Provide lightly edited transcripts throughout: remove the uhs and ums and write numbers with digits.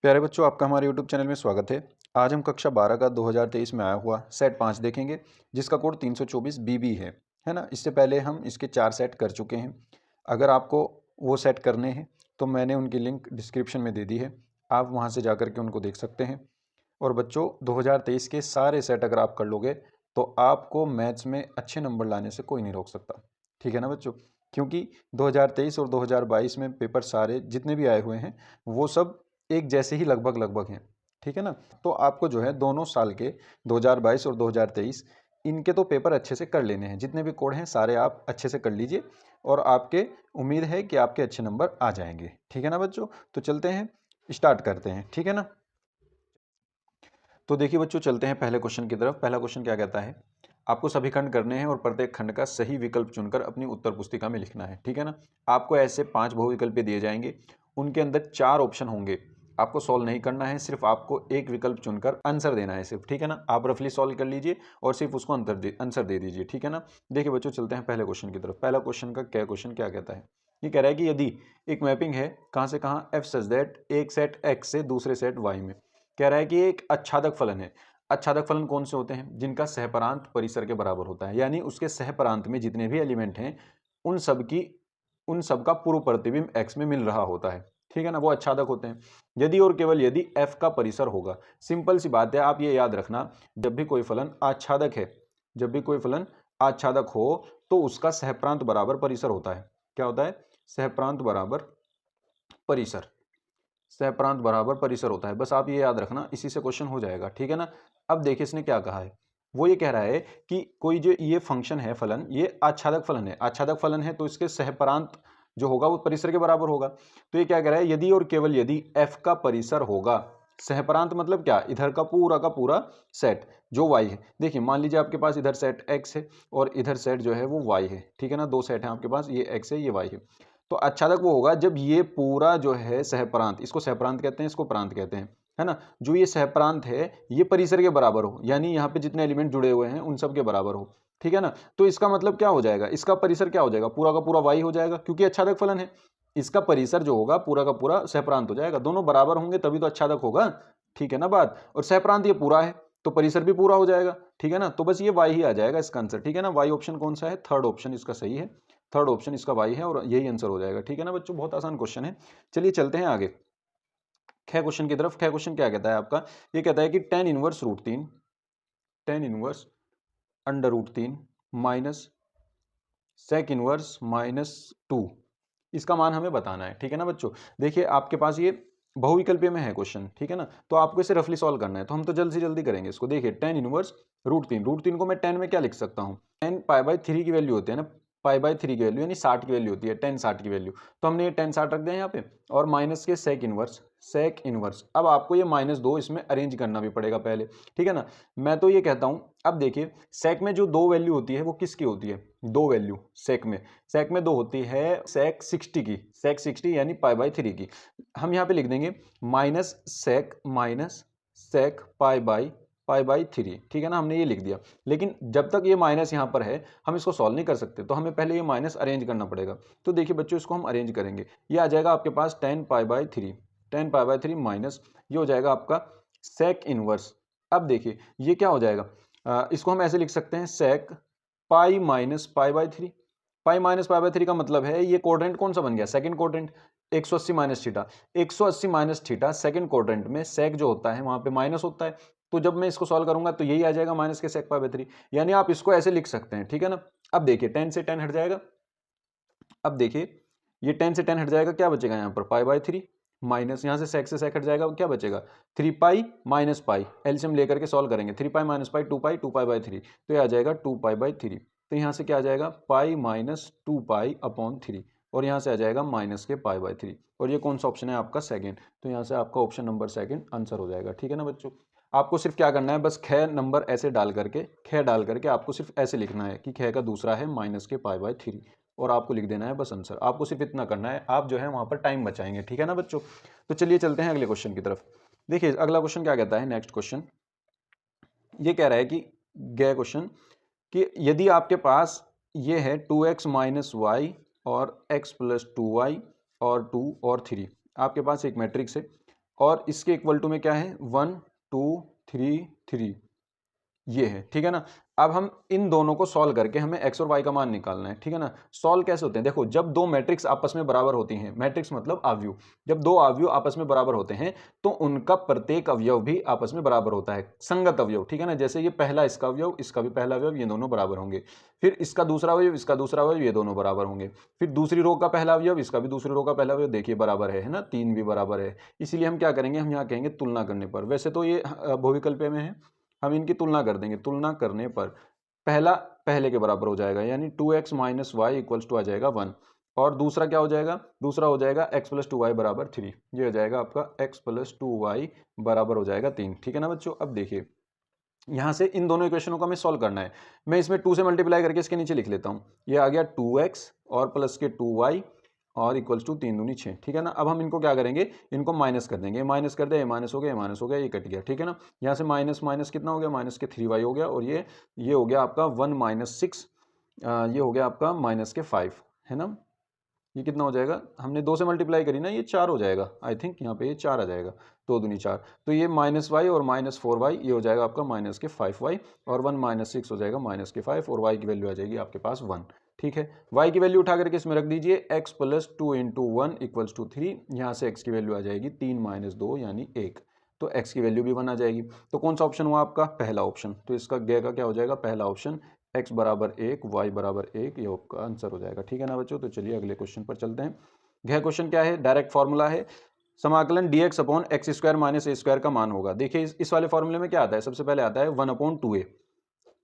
प्यारे बच्चों, आपका हमारे YouTube चैनल में स्वागत है। आज हम कक्षा 12 का 2023 में आया हुआ सेट 5 देखेंगे, जिसका कोड 324 BB है ना। इससे पहले हम इसके 4 सेट कर चुके हैं। अगर आपको वो सेट करने हैं तो मैंने उनकी लिंक डिस्क्रिप्शन में दे दी है, आप वहाँ से जा कर के उनको देख सकते हैं। और बच्चों, 2023 के सारे सेट अगर आप कर लोगे तो आपको मैथ्स में अच्छे नंबर लाने से कोई नहीं रोक सकता। ठीक है ना बच्चों, क्योंकि 2023 और 2022 में पेपर सारे जितने भी आए हुए हैं वो सब एक जैसे ही लगभग हैं। ठीक है ना। तो आपको जो है दोनों साल के 2022 और 2023 इनके तो पेपर अच्छे से कर लेने हैं। जितने भी कोड हैं सारे आप अच्छे से कर लीजिए और आपके उम्मीद है कि आपके अच्छे नंबर आ जाएंगे। ठीक है ना बच्चों, तो चलते हैं, स्टार्ट करते हैं। ठीक है ना। तो देखिए बच्चों, चलते हैं पहले क्वेश्चन की तरफ। पहला क्वेश्चन क्या कहता है, आपको सभी खंड करने हैं और प्रत्येक खंड का सही विकल्प चुनकर अपनी उत्तर पुस्तिका में लिखना है। ठीक है ना। आपको ऐसे 5 बहुविकल्प दिए जाएंगे, उनके अंदर 4 ऑप्शन होंगे। आपको सॉल्व नहीं करना है, सिर्फ आपको एक विकल्प चुनकर आंसर देना है सिर्फ। ठीक है ना। आप रफली सॉल्व कर लीजिए और सिर्फ उसको आंसर दे दीजिए। ठीक है ना। देखिए बच्चों, चलते हैं पहले क्वेश्चन की तरफ। पहला क्वेश्चन का क्या क्वेश्चन क्या कहता है, ये कह रहा है कि यदि एक मैपिंग है कहाँ से कहाँ एफ सच दैट एक सेट एक्स से दूसरे सेट वाई में, कह रहा है कि एक आच्छादक फलन है। आच्छादक फलन कौन से होते हैं, जिनका सहपरांत परिसर के बराबर होता है, यानी उसके सहपरांत में जितने भी एलिमेंट हैं उन सब का पूर्व प्रतिबिंब x में मिल रहा होता है। ठीक है ना, वो आच्छादक होते हैं। यदि और केवल यदि f का परिसर होगा, सिंपल सी बात है, आप ये याद रखना, जब भी कोई फलन आच्छादक है, जब भी कोई फलन आच्छादक हो तो उसका सहप्रांत बराबर परिसर होता है। क्या होता है, सहप्रांत बराबर परिसर, सहप्रांत बराबर परिसर होता है। बस आप ये याद रखना, इसी से क्वेश्चन हो जाएगा। ठीक है ना। अब देखिए इसने क्या कहा है, वो ये कह रहा है कि कोई जो ये फंक्शन है फलन, ये आच्छादक फलन है। आच्छादक फलन है तो इसके सहपरांत जो होगा वो परिसर के बराबर होगा। तो ये क्या कह रहा है, यदि और केवल यदि f का परिसर होगा, सहपरांत मतलब क्या, इधर का पूरा सेट जो y है। देखिए मान लीजिए आपके पास इधर सेट x है और इधर सेट जो है वो y है। ठीक है ना, दो सेट है आपके पास, ये x है ये y है। तो आच्छादक वो होगा जब ये पूरा जो है सहप्रांत, इसको सहप्रांत कहते हैं, इसको प्रांत कहते हैं, है ना, जो ये सहप्रांत है ये परिसर के बराबर हो, यानी यहाँ पे जितने एलिमेंट जुड़े हुए हैं उन सब के बराबर हो। ठीक है ना। तो इसका मतलब क्या हो जाएगा, इसका परिसर क्या हो जाएगा, पूरा का पूरा वाई हो जाएगा, क्योंकि आच्छादक फलन है। इसका परिसर जो होगा पूरा का पूरा सहप्रांत हो जाएगा। दोनों बराबर होंगे तभी तो आच्छादक होगा। ठीक है ना बात। और सहप्रांत ये पूरा है तो परिसर भी पूरा हो जाएगा। ठीक है ना, तो बस ये वाई ही आ जाएगा इसका आंसर। ठीक है ना, वाई ऑप्शन कौन सा है, थर्ड ऑप्शन इसका सही है। थर्ड ऑप्शन इसका वाई है और यही आंसर हो जाएगा। ठीक है ना बच्चों, बहुत आसान क्वेश्चन है। चलिए चलते हैं आगे ख क्वेश्चन की तरफ। ख क्वेश्चन क्या कहता है आपका, ये कहता है कि tan inverse root 3, tan inverse under root 3 minus sec inverse -2, इसका मान हमें बताना है। ठीक है ना बच्चों, देखिए आपके पास ये बहुविकल्पीय में है क्वेश्चन। ठीक है ना, तो आपको इसे रफली सॉल्व करना है, तो हम तो जल्द से जल्दी करेंगे इसको। देखिए tan इनवर्स रूट 3 को मैं 10 में क्या लिख सकता हूँ, 10 पाई/3 की वैल्यू होती है ना, पाई/3 की वैल्यू यानी 60 की वैल्यू होती है, 10 60 की वैल्यू, तो हमने ये 10 60 रख दिया यहाँ पे, और माइनस के सेक इनवर्स। अब आपको ये -2 इसमें अरेंज करना भी पड़ेगा पहले। ठीक है ना, मैं तो ये कहता हूँ, अब देखिए सेक में जो दो वैल्यू होती है वो किसकी होती है, दो वैल्यू सेक में दो होती है, सेक 60 की, सेक 60 यानी पाई/3 की। हम यहाँ पे लिख देंगे माइनस सेक पाई/3। ठीक है ना, हमने ये लिख दिया। लेकिन जब तक ये माइनस यहाँ पर है हम इसको सॉल्व नहीं कर सकते, तो हमें पहले ये माइनस अरेंज करना पड़ेगा। तो देखिए बच्चों, इसको हम अरेंज करेंगे, ये आ जाएगा आपके पास 10 पाई/3 माइनस ये हो जाएगा आपका सेक इनवर्स। अब देखिए ये क्या हो जाएगा, इसको हम ऐसे लिख सकते हैं, सेक पाई माइनस पाई/3। पाई माइनस पाई/3 का मतलब है ये कोऑर्डिनेट कौन सा बन गया, second coordinate, 180 minus theta. 180 minus theta second coordinate में सेक जो होता है वहां पे माइनस होता है, तो जब मैं इसको सॉल्व करूंगा तो यही आ जाएगा माइनस के सेक पाई/3, यानी आप इसको ऐसे लिख सकते हैं। ठीक है ना। अब देखिए 10 से 10 हट जाएगा, अब देखिए ये 10 से 10 हट जाएगा, क्या बचेगा यहाँ पर पाई/3 माइनस, यहाँ से सेक हट जाएगा, क्या बचेगा 3 पाई माइनस पाई, एलसीएम लेकर के सॉल्व करेंगे, 3 पाई माइनस पाई 2 पाई, 2 पाई/3, तो ये आ जाएगा 2 पाई/3। तो यहाँ से क्या आ जाएगा पाई माइनस 2 पाई अपॉन 3, और यहाँ से आ जाएगा माइनस के पाई/3, और ये कौन सा ऑप्शन है आपका, सेकेंड। तो यहाँ से आपका ऑप्शन नंबर सेकेंड आंसर हो जाएगा। ठीक है ना बच्चों, आपको सिर्फ क्या करना है, बस ख नंबर ऐसे डाल करके आपको सिर्फ ऐसे लिखना है कि ख का दूसरा है माइनस के पाई/3, और आपको लिख देना है बस आंसर। आपको सिर्फ इतना करना है, आप जो है वहां पर टाइम बचाएंगे। ठीक है ना बच्चों, तो चलिए चलते हैं अगले क्वेश्चन की तरफ। देखिए अगला क्वेश्चन क्या कहता है, नेक्स्ट क्वेश्चन ये कह रहा है कि गया क्वेश्चन कि यदि आपके पास ये है 2x माइनस वाई और x प्लस 2y और 2 और 3, आपके पास एक मैट्रिक्स है और इसके इक्वल टू में क्या है 1 2 3 3 ये है, ठीक है ना। अब हम इन दोनों को सॉल्व करके हमें x और y का मान निकालना है, ठीक है ना। सॉल्व कैसे होते हैं, देखो जब दो मैट्रिक्स आपस में बराबर होती हैं, मैट्रिक्स मतलब अवयव, जब दो अवयव आपस में बराबर होते हैं तो उनका प्रत्येक अवयव भी आपस में बराबर होता है, संगत अवयव, ठीक है ना। जैसे ये पहला इसका अवयव, इसका भी पहला अवयव, ये दोनों बराबर होंगे। फिर इसका दूसरा अवयव, इसका दूसरा अवयव, ये दोनों बराबर होंगे। फिर दूसरी रो का पहला अवयव, इसका भी दूसरी रो का पहला अवयव, देखिए बराबर है ना, 3 भी बराबर है। इसीलिए हम क्या करेंगे, हम यहाँ कहेंगे तुलना करने पर। वैसे तो ये बहुविकल्प में है, हम इनकी तुलना कर देंगे। तुलना करने पर पहला पहले के बराबर हो जाएगा, यानी 2x minus y equals to आ जाएगा 1। और दूसरा क्या हो जाएगा, दूसरा हो जाएगा x प्लस 2y बराबर 3। ये हो जाएगा आपका x प्लस 2y बराबर हो जाएगा 3, ठीक है ना बच्चों। अब देखिए यहाँ से इन दोनों इक्वेशनों को हमें सॉल्व करना है। मैं इसमें 2 से मल्टीप्लाई करके इसके नीचे लिख लेता हूँ। ये आ गया 2x और प्लस के 2y और इक्वल्स टू 3 दूनी 6, ठीक है ना। अब हम इनको क्या करेंगे, इनको माइनस कर देंगे। माइनस कर दे, ये माइनस हो गया, ये माइनस हो गया, ये कट गया, ठीक है ना। यहाँ से माइनस माइनस कितना हो गया, माइनस के 3y हो गया, और ये हो गया आपका 1 माइनस 6, ये हो गया आपका माइनस के 5, है ना। ये कितना हो जाएगा, हमने 2 से मल्टीप्लाई करी ना, ये 4 हो जाएगा। आई थिंक यहाँ पे ये 4 आ जाएगा, 2 दूनी 4। तो ये माइनस वाई और माइनस 4y, ये हो जाएगा आपका माइनस के 5y, और 1 माइनस 6 हो जाएगा माइनस के 5, और y की वैल्यू आ जाएगी आपके पास 1, ठीक है। y की वैल्यू उठा करके इसमें रख दीजिए, x plus 2 into 1 equals to 3। यहाँ से x की वैल्यू आ जाएगी 3 माइनस 2 यानी 1, तो x की वैल्यू भी 1 आ जाएगी। तो कौन सा ऑप्शन हुआ आपका, पहला ऑप्शन। तो इसका ग का क्या हो जाएगा, पहला ऑप्शन, x बराबर 1 y बराबर 1, ये आपका आंसर हो जाएगा, ठीक है ना बच्चों। तो चलिए अगले क्वेश्चन पर चलते हैं। यह क्वेश्चन क्या है, डायरेक्ट फॉर्मूला है, समाकलन dx upon x square minus a square का मान होगा। देखिए इस वाले फॉर्मूले में क्या आता है, सबसे पहले आता है 1/2a।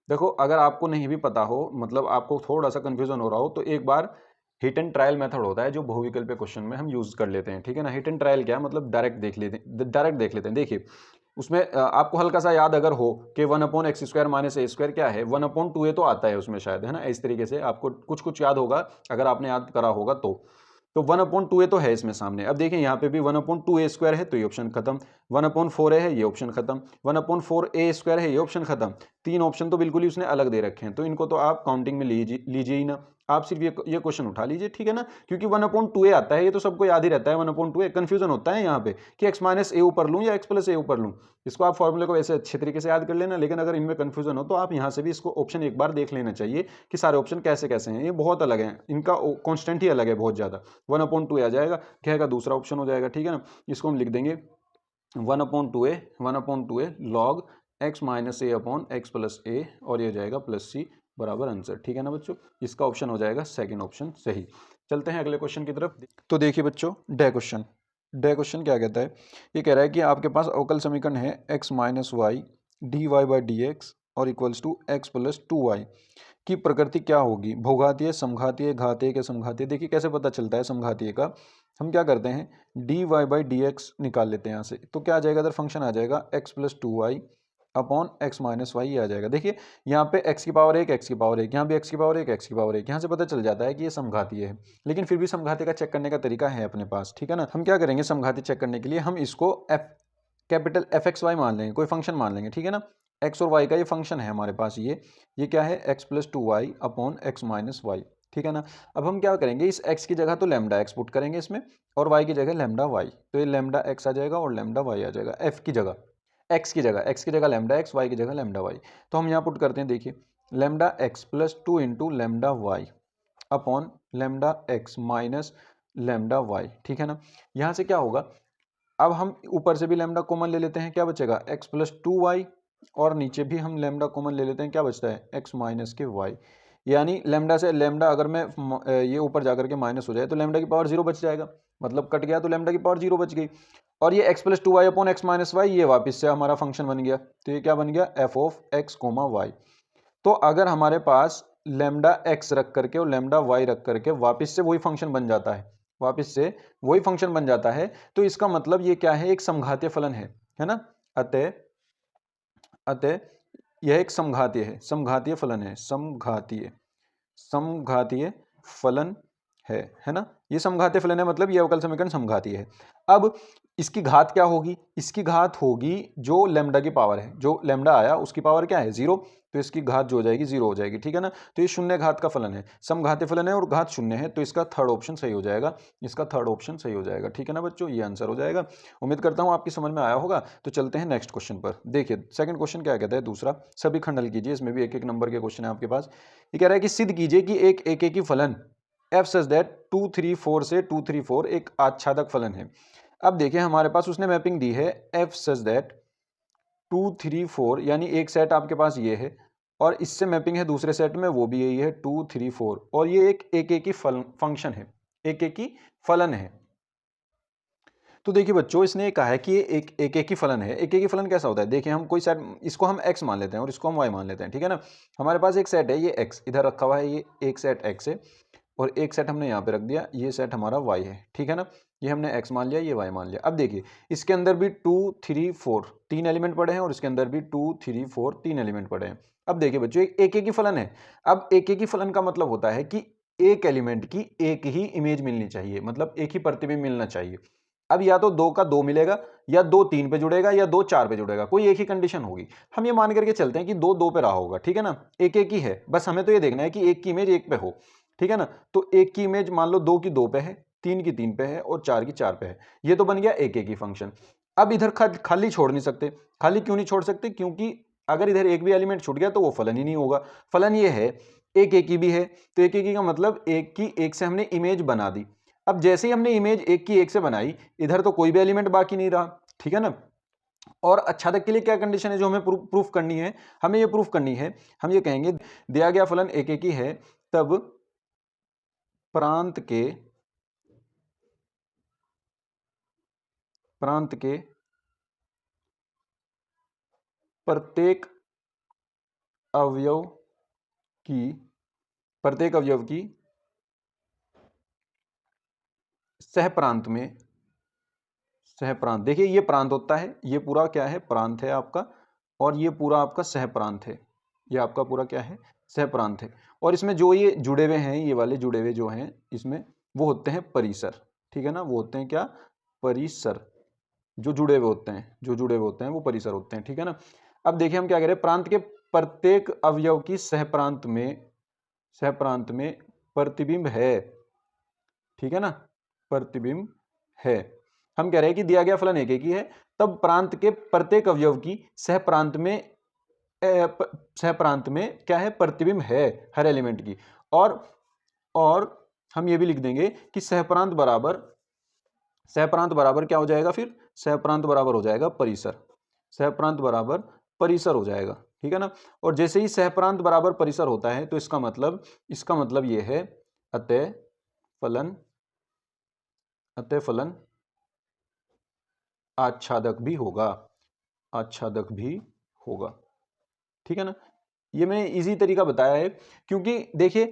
देखो अगर आपको नहीं भी पता हो, मतलब आपको थोड़ा सा कंफ्यूजन हो रहा हो, तो एक बार हिट एंड ट्रायल मेथड होता है जो बहुविकल्पीय क्वेश्चन में हम यूज कर लेते हैं, ठीक है ना। हिट एंड ट्रायल क्या है, मतलब डायरेक्ट देख लेते हैं। देखिए उसमें आपको हल्का सा याद अगर हो कि 1/x² माइनस ए स्क्वायर क्या है, 1/2a तो आता है उसमें शायद, है ना। इस तरीके से आपको कुछ कुछ याद होगा, अगर आपने याद करा होगा तो 1/2a तो है इसमें सामने। अब देखिए यहाँ पे भी 1/2a² है, तो ये ऑप्शन खत्म। 1/4a है, ये ऑप्शन खत्म। 1/4a² है, ये ऑप्शन खत्म। 3 ऑप्शन तो बिल्कुल ही उसने अलग दे रखे हैं, तो इनको तो आप काउंटिंग में लीजिए ही ना, आप सिर्फ ये क्वेश्चन उठा लीजिए, ठीक है ना। क्योंकि 1/2a आता है, ये तो सबको याद ही रहता है 1/2a। कंफ्यूजन होता है यहाँ पे कि x माइनस ए ऊपर लूँ या x प्लस ए ऊपर लूँ। इसको आप फॉर्मूले को ऐसे अच्छे तरीके से याद कर लेना, लेकिन अगर इनमें कंफ्यूजन हो तो आप यहाँ से भी इसको ऑप्शन एक बार देख लेना चाहिए कि सारे ऑप्शन कैसे कैसे हैं। ये बहुत अलग हैं, इनका कॉन्स्टेंट ही अलग है बहुत ज़्यादा। 1/2 आ जाएगा, क्या है दूसरा ऑप्शन हो जाएगा, ठीक है ना। इसको हम लिख देंगे 1/2a लॉग x माइनस ए अपॉन एक्स प्लस ए, और ये हो जाएगा प्लस सी बराबर आंसर, ठीक है ना बच्चों। इसका ऑप्शन हो जाएगा सेकंड ऑप्शन सही। चलते हैं अगले क्वेश्चन की तरफ। तो देखिए बच्चों, डे क्वेश्चन क्या कहता है, ये कह रहा है कि आपके पास अवकल समीकरण है x minus y d y by d x और equals to x plus 2y की प्रकृति क्या होगी, भौघातीय, समघातीय, घातीय के समघातीय। देखिए कैसे पता चलता है समघातीय का, हम क्या करते हैं d y by d x निकाल लेते हैं यहाँ से। तो क्या आ जाएगा, इधर फंक्शन आ जाएगा x plus 2y upon x minus y, आ जाएगा। देखिए यहाँ पे x की पावर 1, x की पावर 1, यहाँ भी x की पावर 1, x की पावर 1। यहाँ से पता चल जाता है कि ये समघातीय है, लेकिन फिर भी समघातीय का चेक करने का तरीका है अपने पास, ठीक है ना। हम क्या करेंगे, समघातीय चेक करने के लिए हम इसको कैपिटल fxy मान लेंगे, कोई फंक्शन मान लेंगे, ठीक है ना। x और y का ये फंक्शन है हमारे पास, ये क्या है x plus 2y upon x minus y, ठीक है ना। अब हम क्या करेंगे, इस x की जगह तो लैम्डा x पुट करेंगे इसमें, और y की जगह लैम्डा y। तो ये लैम्डा x आ जाएगा और लैम्डा y आ जाएगा। x की जगह लैम्डा x, y की जगह लैम्डा y। तो हम यहाँ पुट करते हैं, देखिए lambda x plus 2 into lambda y upon lambda x minus lambda y, ठीक है ना। यहाँ से क्या होगा, अब हम ऊपर से भी लैम्डा कॉमन ले लेते हैं, क्या बचेगा x प्लस 2y, और नीचे भी हम लैम्डा कॉमन ले लेते हैं, क्या बचता है x माइनस के y। यानी लैम्डा से लैम्डा अगर मैं ये ऊपर जाकर के माइनस हो जाए तो लैम्डा की पावर 0 बच जाएगा, मतलब कट गया तो लैम्डा की पावर 0 बच गई। और ये x plus 2y upon x minus y, ये वापस से हमारा फंक्शन बन गया। तो ये क्या बन गया, f of x comma y. तो अगर हमारे पास लैम्डा x रख करके और लैम्डा y रख करके वापस से वही फंक्शन बन जाता है, तो इसका मतलब ये क्या है, एक समघातीय फलन है ना। अतः यह एक समघातीय फलन है ना। ये समघातीय फलन है, मतलब ये अवकल समीकरण समघातीय है। अब इसकी घात क्या होगी, इसकी घात होगी जो लैम्डा की पावर है, जो लैम्डा आया उसकी पावर क्या है 0, तो इसकी घात जो हो जाएगी 0 हो जाएगी, ठीक है ना। तो ये शून्य घात का फलन है, समघातीय फलन है और घात शून्य है, तो इसका थर्ड ऑप्शन सही हो जाएगा, इसका थर्ड ऑप्शन सही हो जाएगा, ठीक है ना बच्चों, ये आंसर हो जाएगा। उम्मीद करता हूँ आपकी समझ में आया होगा। तो चलते हैं नेक्स्ट क्वेश्चन पर। देखिए सेकंड क्वेश्चन क्या कहता है, दूसरा सभी खंड हल कीजिए, इसमें भी एक एक नंबर के क्वेश्चन है आपके पास। ये कह रहा है कि सिद्ध कीजिए कि एक एकेकी फलन f सच दैट 2 3 4 से 2 3 4 एक आच्छादक फलन है। अब देखिए हमारे पास उसने मैपिंग दी है f सच दैट 2 3 4, यानी एक सेट आपके पास ये है और इससे मैपिंग है दूसरे सेट में, वो भी यही है 2 3 4, और ये एक ही फंक्शन है, एक ही फलन है। तो देखिए बच्चों इसने कहा है कि ये एक ही फलन है। एक ही फलन कैसा होता है, देखिए हम कोई सेट, इसको हम x मान लेते हैं और इसको हम y मान लेते हैं, ठीक है ना। हमारे पास एक सेट है, ये x इधर रखा हुआ है, ये एक सेट x है और एक सेट हमने यहाँ पे रख दिया, ये सेट हमारा y है, ठीक है ना। ये हमने x मान लिया, ये y मान लिया। अब देखिए इसके अंदर भी 2 3 4 तीन एलिमेंट पड़े हैं और इसके अंदर भी 2 3 4 तीन एलिमेंट पड़े हैं। अब देखिए बच्चों एक ही फलन है। अब एक ही फलन का मतलब होता है कि एक एलिमेंट की एक ही इमेज मिलनी चाहिए, मतलब एक ही प्रतिबिंब मिलना चाहिए। अब या तो 2 का 2 मिलेगा, या 2 3 पे जुड़ेगा, या 2 4 पे जुड़ेगा, कोई एक ही कंडीशन होगी। हम ये मान करके चलते हैं कि 2 2 पे रहा होगा, ठीक है ना। एक ही है, बस हमें तो ये देखना है कि एक की इमेज एक पे हो, ठीक है ना। तो एक की इमेज मान लो 2 की 2 पे है, 3 की 3 पे है और 4 की 4 पे है। ये तो बन गया एक ही फंक्शन। अब इधर खाली छोड़ नहीं सकते। खाली क्यों नहीं छोड़ सकते, क्योंकि अगर इधर एक भी एलिमेंट छूट गया तो वो फलन ही नहीं होगा। फलन ये है एक ही भी है, तो एक ही का मतलब एक की एक से हमने इमेज बना दी। अब जैसे ही हमने इमेज एक की एक से बनाई, इधर तो कोई भी एलिमेंट बाकी नहीं रहा, ठीक है ना। और आच्छादक के लिए क्या कंडीशन है जो हमें प्रूफ करनी है, हमें ये प्रूफ करनी है। हम ये कहेंगे दिया गया फलन एक ही है, तब प्रांत के प्रत्येक अवयव की सहप्रांत में, सहप्रांत, देखिए ये प्रांत होता है, ये पूरा क्या है प्रांत है आपका, और ये पूरा आपका सहप्रांत है, ये आपका पूरा क्या है सहप्रांत है। और इसमें जो ये जुड़े हुए हैं, ये वाले जुड़े हुए जो हैं इसमें, वो होते हैं परिसर, ठीक है ना, वो होते हैं क्या परिसर, जो जुड़े हुए होते हैं, जो जुड़े हुए होते हैं वो परिसर होते हैं, ठीक है ना। अब देखिए हम क्या कह रहे हैं, प्रांत के प्रत्येक अवयव की सहप्रांत में प्रतिबिंब है, ठीक है ना, प्रतिबिंब है। हम कह रहे हैं कि दिया गया फलन एक ही है, तब प्रांत के प्रत्येक अवयव की सहप्रांत में क्या है प्रतिबिंब है हर एलिमेंट की। और हम ये भी लिख देंगे कि सहप्रांत बराबर क्या हो जाएगा, फिर सहप्रांत बराबर हो जाएगा परिसर, सहप्रांत बराबर परिसर हो जाएगा, ठीक है ना। और जैसे ही सहप्रांत बराबर परिसर होता है तो इसका मतलब ये है अतः फलन आच्छादक भी होगा, ठीक है ना। ये मैंने इजी तरीका बताया है, क्योंकि देखिए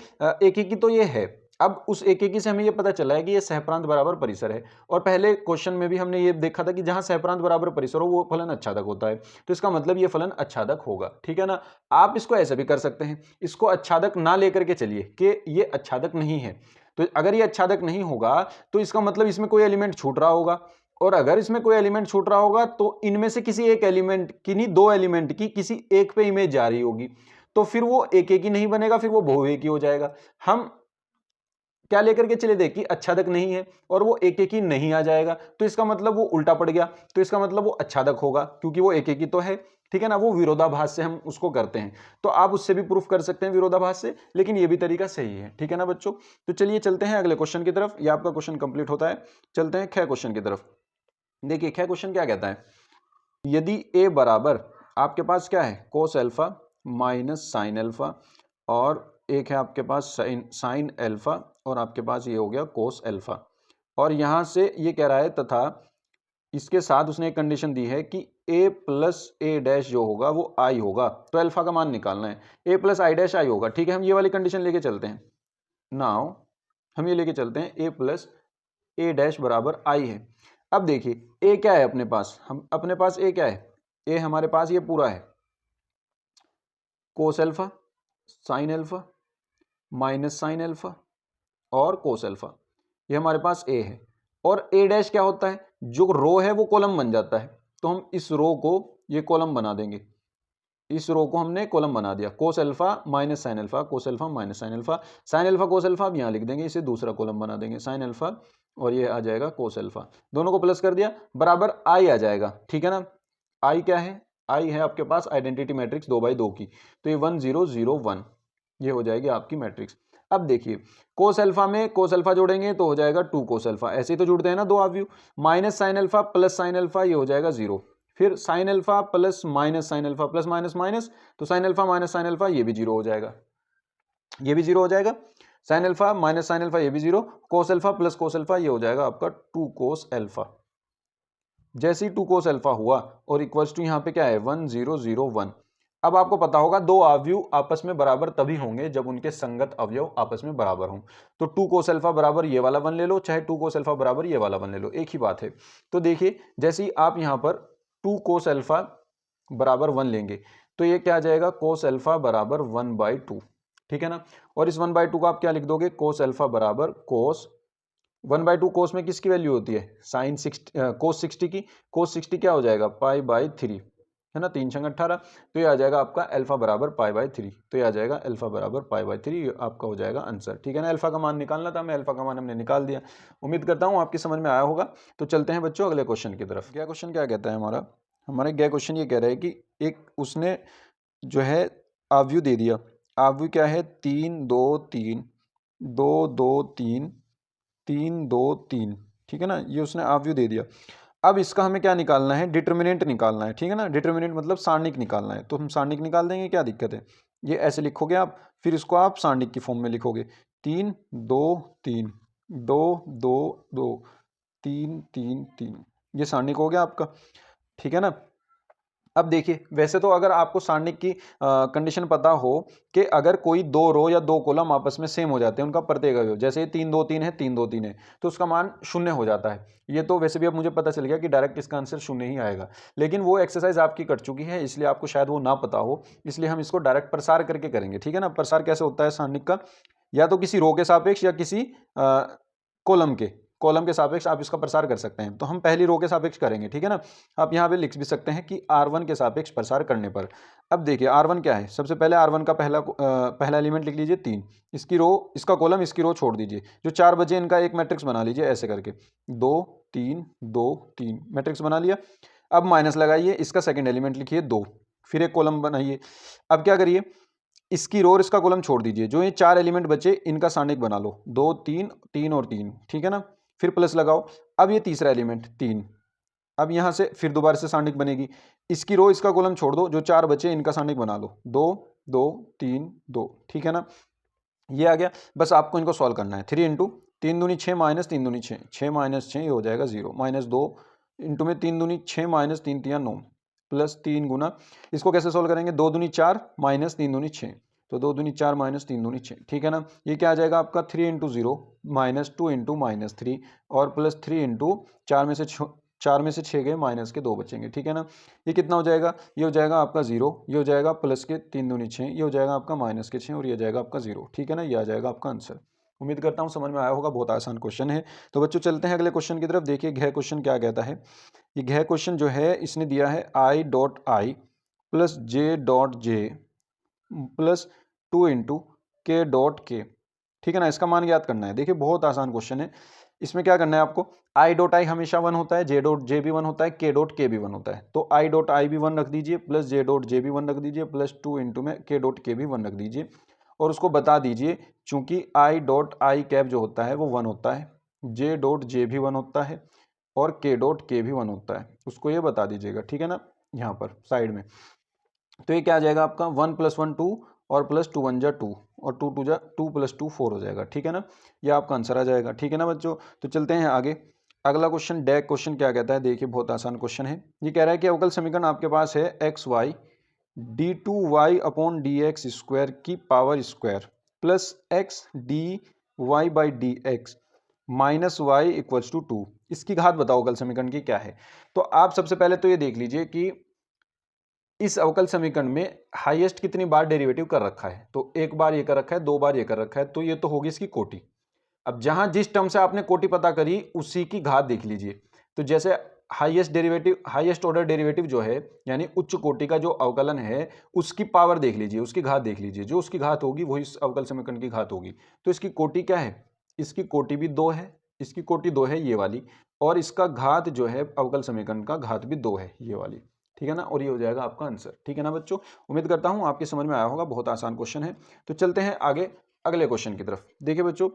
एक ही तो ये है। अब उस एक ही से हमें ये पता चला है कि ये सहप्रांत बराबर परिसर है, और पहले क्वेश्चन में भी हमने ये देखा था कि जहां सहप्रांत बराबर परिसर हो वो फलन आच्छादक होता है, तो इसका मतलब ये फलन आच्छादक होगा, ठीक है ना। आप इसको ऐसे भी कर सकते हैं, इसको आच्छादक ना लेकर के चलिए कि ये आच्छादक नहीं है, तो अगर ये आच्छादक नहीं होगा तो इसका मतलब इसमें कोई एलिमेंट छूट रहा होगा, और अगर इसमें कोई एलिमेंट छूट रहा होगा तो इनमें से किसी एक एलिमेंट की नहीं, दो एलिमेंट की किसी एक पे इमेज जा रही होगी, तो फिर वो एक ही नहीं बनेगा, फिर वो बहुएकी हो जाएगा। हम क्या लेकर के चले दें कि आच्छादक नहीं है और वो एक ही नहीं आ जाएगा, तो इसका मतलब वो उल्टा पड़ गया, तो इसका मतलब वो आच्छादक होगा क्योंकि वो एक ही तो है, ठीक है ना। वो विरोधाभास से हम उसको करते हैं, तो आप उससे भी प्रूफ कर सकते हैं विरोधाभास से, लेकिन ये भी तरीका सही है, ठीक है ना बच्चों। तो चलिए चलते हैं अगले क्वेश्चन की तरफ, ये आपका क्वेश्चन कंप्लीट होता है। चलते हैं ख क्वेश्चन की तरफ। देखिए ख क्वेश्चन क्या कहता है, यदि a बराबर आपके पास क्या है cos alpha minus sine alpha, और एक है आपके पास साइन अल्फा, और आपके पास ये हो गया कोस अल्फा, और यहां से ये कह रहा है तथा इसके साथ उसने एक कंडीशन दी है कि a प्लस ए डैश जो होगा वो i होगा, तो अल्फा का मान निकालना है, a plus I dash I होगा, ठीक है। हम ये वाली कंडीशन लेके चलते हैं, नाउ हम ये लेके चलते हैं a प्लस ए डैश बराबर i है। अब देखिए a क्या है अपने पास, हम अपने पास a क्या है, a हमारे पास ये पूरा है cos alpha sign alpha minus sine alpha और कोस अल्फा, ये हमारे पास a है। और a डैश क्या होता है, जो रो है वो कॉलम बन जाता है, तो हम इस रो को ये कॉलम बना देंगे, इस रो को हमने कॉलम बना दिया, cos alpha minus sine alpha, cos alpha minus sine alpha, sine alpha cos alpha अब यहाँ लिख देंगे, इसे दूसरा कॉलम बना देंगे साइन अल्फा, और ये आ जाएगा कोस अल्फा, दोनों को प्लस कर दिया बराबर आई आ जाएगा, ठीक है ना। आई क्या है, आई है आपके पास आइडेंटिटी मैट्रिक्स 2/2 की, तो ये 1 0 0 1 ये हो जाएगी आपकी मैट्रिक्स। अब देखिए कोस अल्फा में कोस अल्फा जोड़ेंगे तो हो जाएगा 2 कोस अल्फा, ऐसे ही तो जुड़ते हैं ना दो अवयव, minus sine alpha plus sine alpha ये हो जाएगा 0, फिर sine alpha plus minus sine alpha plus minus minus, तो sine alpha minus sine alpha ये भी 0 हो जाएगा, ये भी 0 हो जाएगा, sign alpha minus sine alpha ये भी 0, cos alpha plus cos alpha ये हो जाएगा आपका 2 कोस अल्फा। जैसे ही 2 कोस अल्फा हुआ और इक्वल्स टू यहाँ पे क्या है 1 0 0 1। अब आपको पता होगा दो अवयव आपस में बराबर तभी होंगे जब उनके संगत अवयव आपस में बराबर हों, तो 2 कोस अल्फा बराबर ये वाला 1 ले लो, चाहे 2 कोस अल्फा बराबर ये वाला 1 ले लो, एक ही बात है। तो देखिए जैसे ही आप यहाँ पर 2 कोस अल्फा बराबर 1 लेंगे तो ये क्या आ जाएगा कोस अल्फा बराबर 1/2, ठीक है ना। और इस 1/2 को आप क्या लिख दोगे, कोस अल्फा बराबर कोस 1/2, कोस में किसकी वैल्यू होती है साइन 60 कोस 60 की, कोस 60 क्या हो जाएगा π/3 है ना, 3 छंग 18, तो ये आ जाएगा आपका अल्फा बराबर π/3, तो ये आ जाएगा अल्फा बराबर π/3, आपका हो जाएगा आंसर, ठीक है ना। अल्फा का मान निकालना था, मैं अल्फा का मान हमने निकाल दिया, उम्मीद करता हूँ आपकी समझ में आया होगा। तो चलते हैं बच्चों अगले क्वेश्चन की तरफ। क्या क्वेश्चन क्या कहता है हमारा, हमारा क्या क्वेश्चन ये कह रहा है कि एक उसने जो है आव्यू दे दिया, आव्यू क्या है 3 2 3 2 2 3 3 2 3, ठीक है ना, ये उसने आव्यू दे दिया। अब इसका हमें क्या निकालना है, डिटर्मिनेंट निकालना है, ठीक है ना, डिटर्मिनेंट मतलब सारणिक निकालना है, तो हम सारणिक निकाल देंगे, क्या दिक्कत है, ये ऐसे लिखोगे आप, फिर इसको आप सारणिक की फॉर्म में लिखोगे 3 2 3 2 2 2 3 3 3, ये सारणिक हो गया आपका, ठीक है ना। अब देखिए वैसे तो अगर आपको सारणिक की कंडीशन पता हो कि अगर कोई दो रो या दो कॉलम आपस में सेम हो जाते हैं उनका प्रत्येक अवयव, जैसे 3 2 3 है 3 2 3 है, तो उसका मान 0 हो जाता है। ये तो वैसे भी अब मुझे पता चल गया कि डायरेक्ट इसका आंसर 0 ही आएगा, लेकिन वो एक्सरसाइज आपकी कट चुकी है इसलिए आपको शायद वो ना पता हो, इसलिए हम इसको डायरेक्ट प्रसार करके करेंगे, ठीक है ना। प्रसार कैसे होता है सारणिक का, या तो किसी रो के सापेक्ष या किसी कॉलम के सापेक्ष आप इसका प्रसार कर सकते हैं, तो हम पहली रो के सापेक्ष करेंगे, ठीक है ना। आप यहाँ पे लिख भी सकते हैं कि R1 के सापेक्ष प्रसार करने पर। अब देखिए R1 क्या है, सबसे पहले R1 का पहला एलिमेंट लिख लीजिए 3, इसकी रो इसका कॉलम इसकी रो छोड़ दीजिए, जो 4 बचे इनका एक मैट्रिक्स बना लीजिए ऐसे करके 2 3 2 3 मैट्रिक्स बना लिया। अब माइनस लगाइए, इसका सेकेंड एलिमेंट लिखिए 2, फिर एक कॉलम बनाइए। अब क्या करिए, इसकी रो और इसका कॉलम छोड़ दीजिए, जो ये 4 एलिमेंट बचे इनका सारणिक बना लो 2 3 3 और 3, ठीक है ना, फिर प्लस लगाओ। अब ये तीसरा एलिमेंट 3, अब यहाँ से फिर दोबारा से सारणिक बनेगी, इसकी रो इसका कॉलम छोड़ दो, जो 4 बचे इनका सारणिक बना लो 2 2 3 2, ठीक है ना, ये आ गया। बस आपको इनको सॉल्व करना है, 3 इंटू 3 दूनी 6 माइनस 3 दूनी 6, 6 माइनस 6 ये हो जाएगा 0, माइनस 2 इंटू में 3 दूनी 6 माइनस 3 3 9 प्लस 3 गुना, इसको कैसे सॉल्व करेंगे, 2 दूनी 4 माइनस 3 दूनी 6, तो 2 दूनी 4 माइनस 3 दूनी 6, ठीक है ना। ये क्या आ जाएगा आपका 3 इंटू 0 माइनस 2 इंटू माइनस 3 और प्लस 3 इंटू 4 में से 6 गए माइनस के 2 बचेंगे, ठीक है ना। ये कितना हो जाएगा, ये हो जाएगा आपका 0, ये हो जाएगा प्लस के 3 दूनी 6, ये हो जाएगा आपका माइनस के 6 और ये हो जाएगा आपका 0, ठीक है ना, ये आ जाएगा आपका आंसर। उम्मीद करता हूँ समझ में आया होगा, बहुत आसान क्वेश्चन है। तो बच्चों चलते हैं अगले क्वेश्चन की तरफ। देखिए घ क्वेश्चन क्या कहता है, ये घ क्वेश्चन जो है इसने दिया है I.I plus J.J plus 2 into K.K, ठीक है ना, इसका मान ज्ञात करना है। देखिए बहुत आसान क्वेश्चन है, इसमें क्या करना है आपको, I.I हमेशा 1 होता है, J.J भी 1 होता है, K.K भी 1 होता है, तो I.I भी 1 रख दीजिए प्लस J.J भी 1 रख दीजिए प्लस 2 इंटू में K.K भी 1 रख दीजिए, और उसको बता दीजिए चूंकि I.I कैप जो होता है वो 1 होता है, J.J भी 1 होता है और K.K भी 1 होता है, उसको ये बता दीजिएगा, ठीक है ना, यहाँ पर साइड में। तो ये क्या आ जाएगा आपका 1 + 1 2 और प्लस 2 1 जा 2 और 2 2 जा 2 + 2 4 हो जाएगा, ठीक है ना, ये आपका आंसर आ जाएगा, ठीक है ना बच्चों। तो चलते हैं आगे, अगला क्वेश्चन डैक क्वेश्चन क्या कहता है, देखिए बहुत आसान क्वेश्चन है। ये कह रहा है कि अवकल समीकरण आपके पास है XY d2y/dx² की power square plus x dy/dx minus y = 2, इसकी घात बताओ अवकल समीकरण की क्या है। तो आप सबसे पहले तो ये देख लीजिए कि इस अवकल समीकरण में हाईएस्ट कितनी बार डेरिवेटिव कर रखा है, तो एक बार ये कर रखा है, 2 बार ये कर रखा है, तो ये तो होगी इसकी कोटि। अब जहां जिस टर्म से आपने कोटि पता करी उसी की घात देख लीजिए, तो जैसे हाईएस्ट ऑर्डर डेरिवेटिव जो है यानी उच्च कोटि का जो अवकलन है उसकी पावर देख लीजिए, उसकी घात देख लीजिए, जो उसकी घात होगी वही इस अवकल समीकरण की घात होगी। तो इसकी कोटि क्या है, इसकी कोटि भी 2 है, इसकी कोटि 2 है ये वाली, और इसका घात जो है अवकल समीकरण का घात भी 2 है ये वाली, ठीक है ना। और ये हो जाएगा आपका आंसर, ठीक है ना बच्चों। उम्मीद करता हूं आपके समझ में आया होगा, बहुत आसान क्वेश्चन है। तो चलते हैं आगे अगले क्वेश्चन की तरफ। देखिए बच्चों,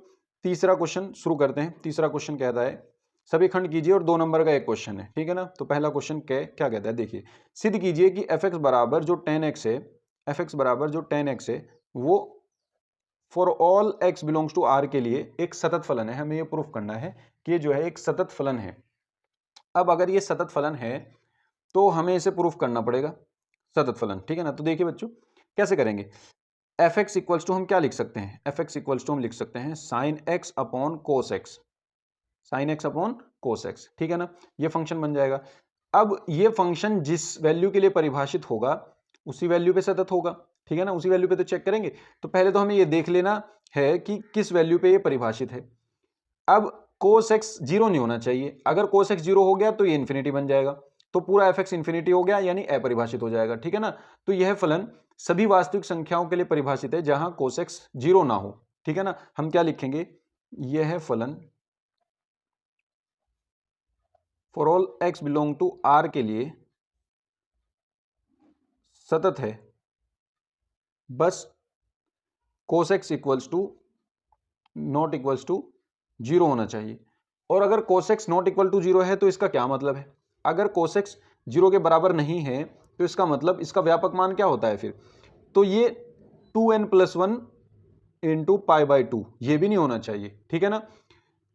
तीसरा क्वेश्चन शुरू करते हैं। तीसरा क्वेश्चन कहता है सभी खंड कीजिए और 2 नंबर का एक क्वेश्चन है, ठीक है ना। तो पहला क्वेश्चन क्या कहता है, देखिए, सिद्ध कीजिए कि fx बराबर जो 10x है, fx बराबर जो 10x है वो for all x belongs to r के लिए एक सतत फलन है। हमें ये प्रूफ करना है कि ये जो है एक सतत फलन है। अब अगर ये सतत फलन है तो हमें इसे प्रूफ करना पड़ेगा, सतत फलन, ठीक है ना। तो देखिए बच्चों कैसे करेंगे, fx इक्वल्स टू हम क्या लिख सकते हैं, fx इक्वल्स टू हम लिख सकते हैं sine x upon cos x, sine x upon cos x, ठीक है ना। ये फंक्शन बन जाएगा। अब ये फंक्शन जिस वैल्यू के लिए परिभाषित होगा उसी वैल्यू पे सतत होगा, ठीक है ना। उसी वैल्यू पे तो चेक करेंगे। तो पहले तो हमें ये देख लेना है कि किस वैल्यू पे ये परिभाषित है। अब कोस एक्स जीरो नहीं होना चाहिए, अगर कोस एक्स जीरो हो गया तो ये इन्फिनिटी बन जाएगा, तो पूरा एफ एक्स इन्फिनिटी हो गया यानी अपरिभाषित हो जाएगा, ठीक है ना। तो यह फलन सभी वास्तविक संख्याओं के लिए परिभाषित है जहां कोस एक्स जीरो ना हो, ठीक है ना। हम क्या लिखेंगे, यह फलन for all x belong to r के लिए सतत है, बस cos x equals to not equals to zero होना चाहिए। और अगर cos x not equal to zero है तो इसका क्या मतलब है, अगर कोस एक्स जीरो के बराबर नहीं है तो इसका मतलब इसका व्यापक मान क्या होता है फिर, तो ये 2n+1 इंटू पाई बाई 2, ये भी नहीं होना चाहिए, ठीक है ना।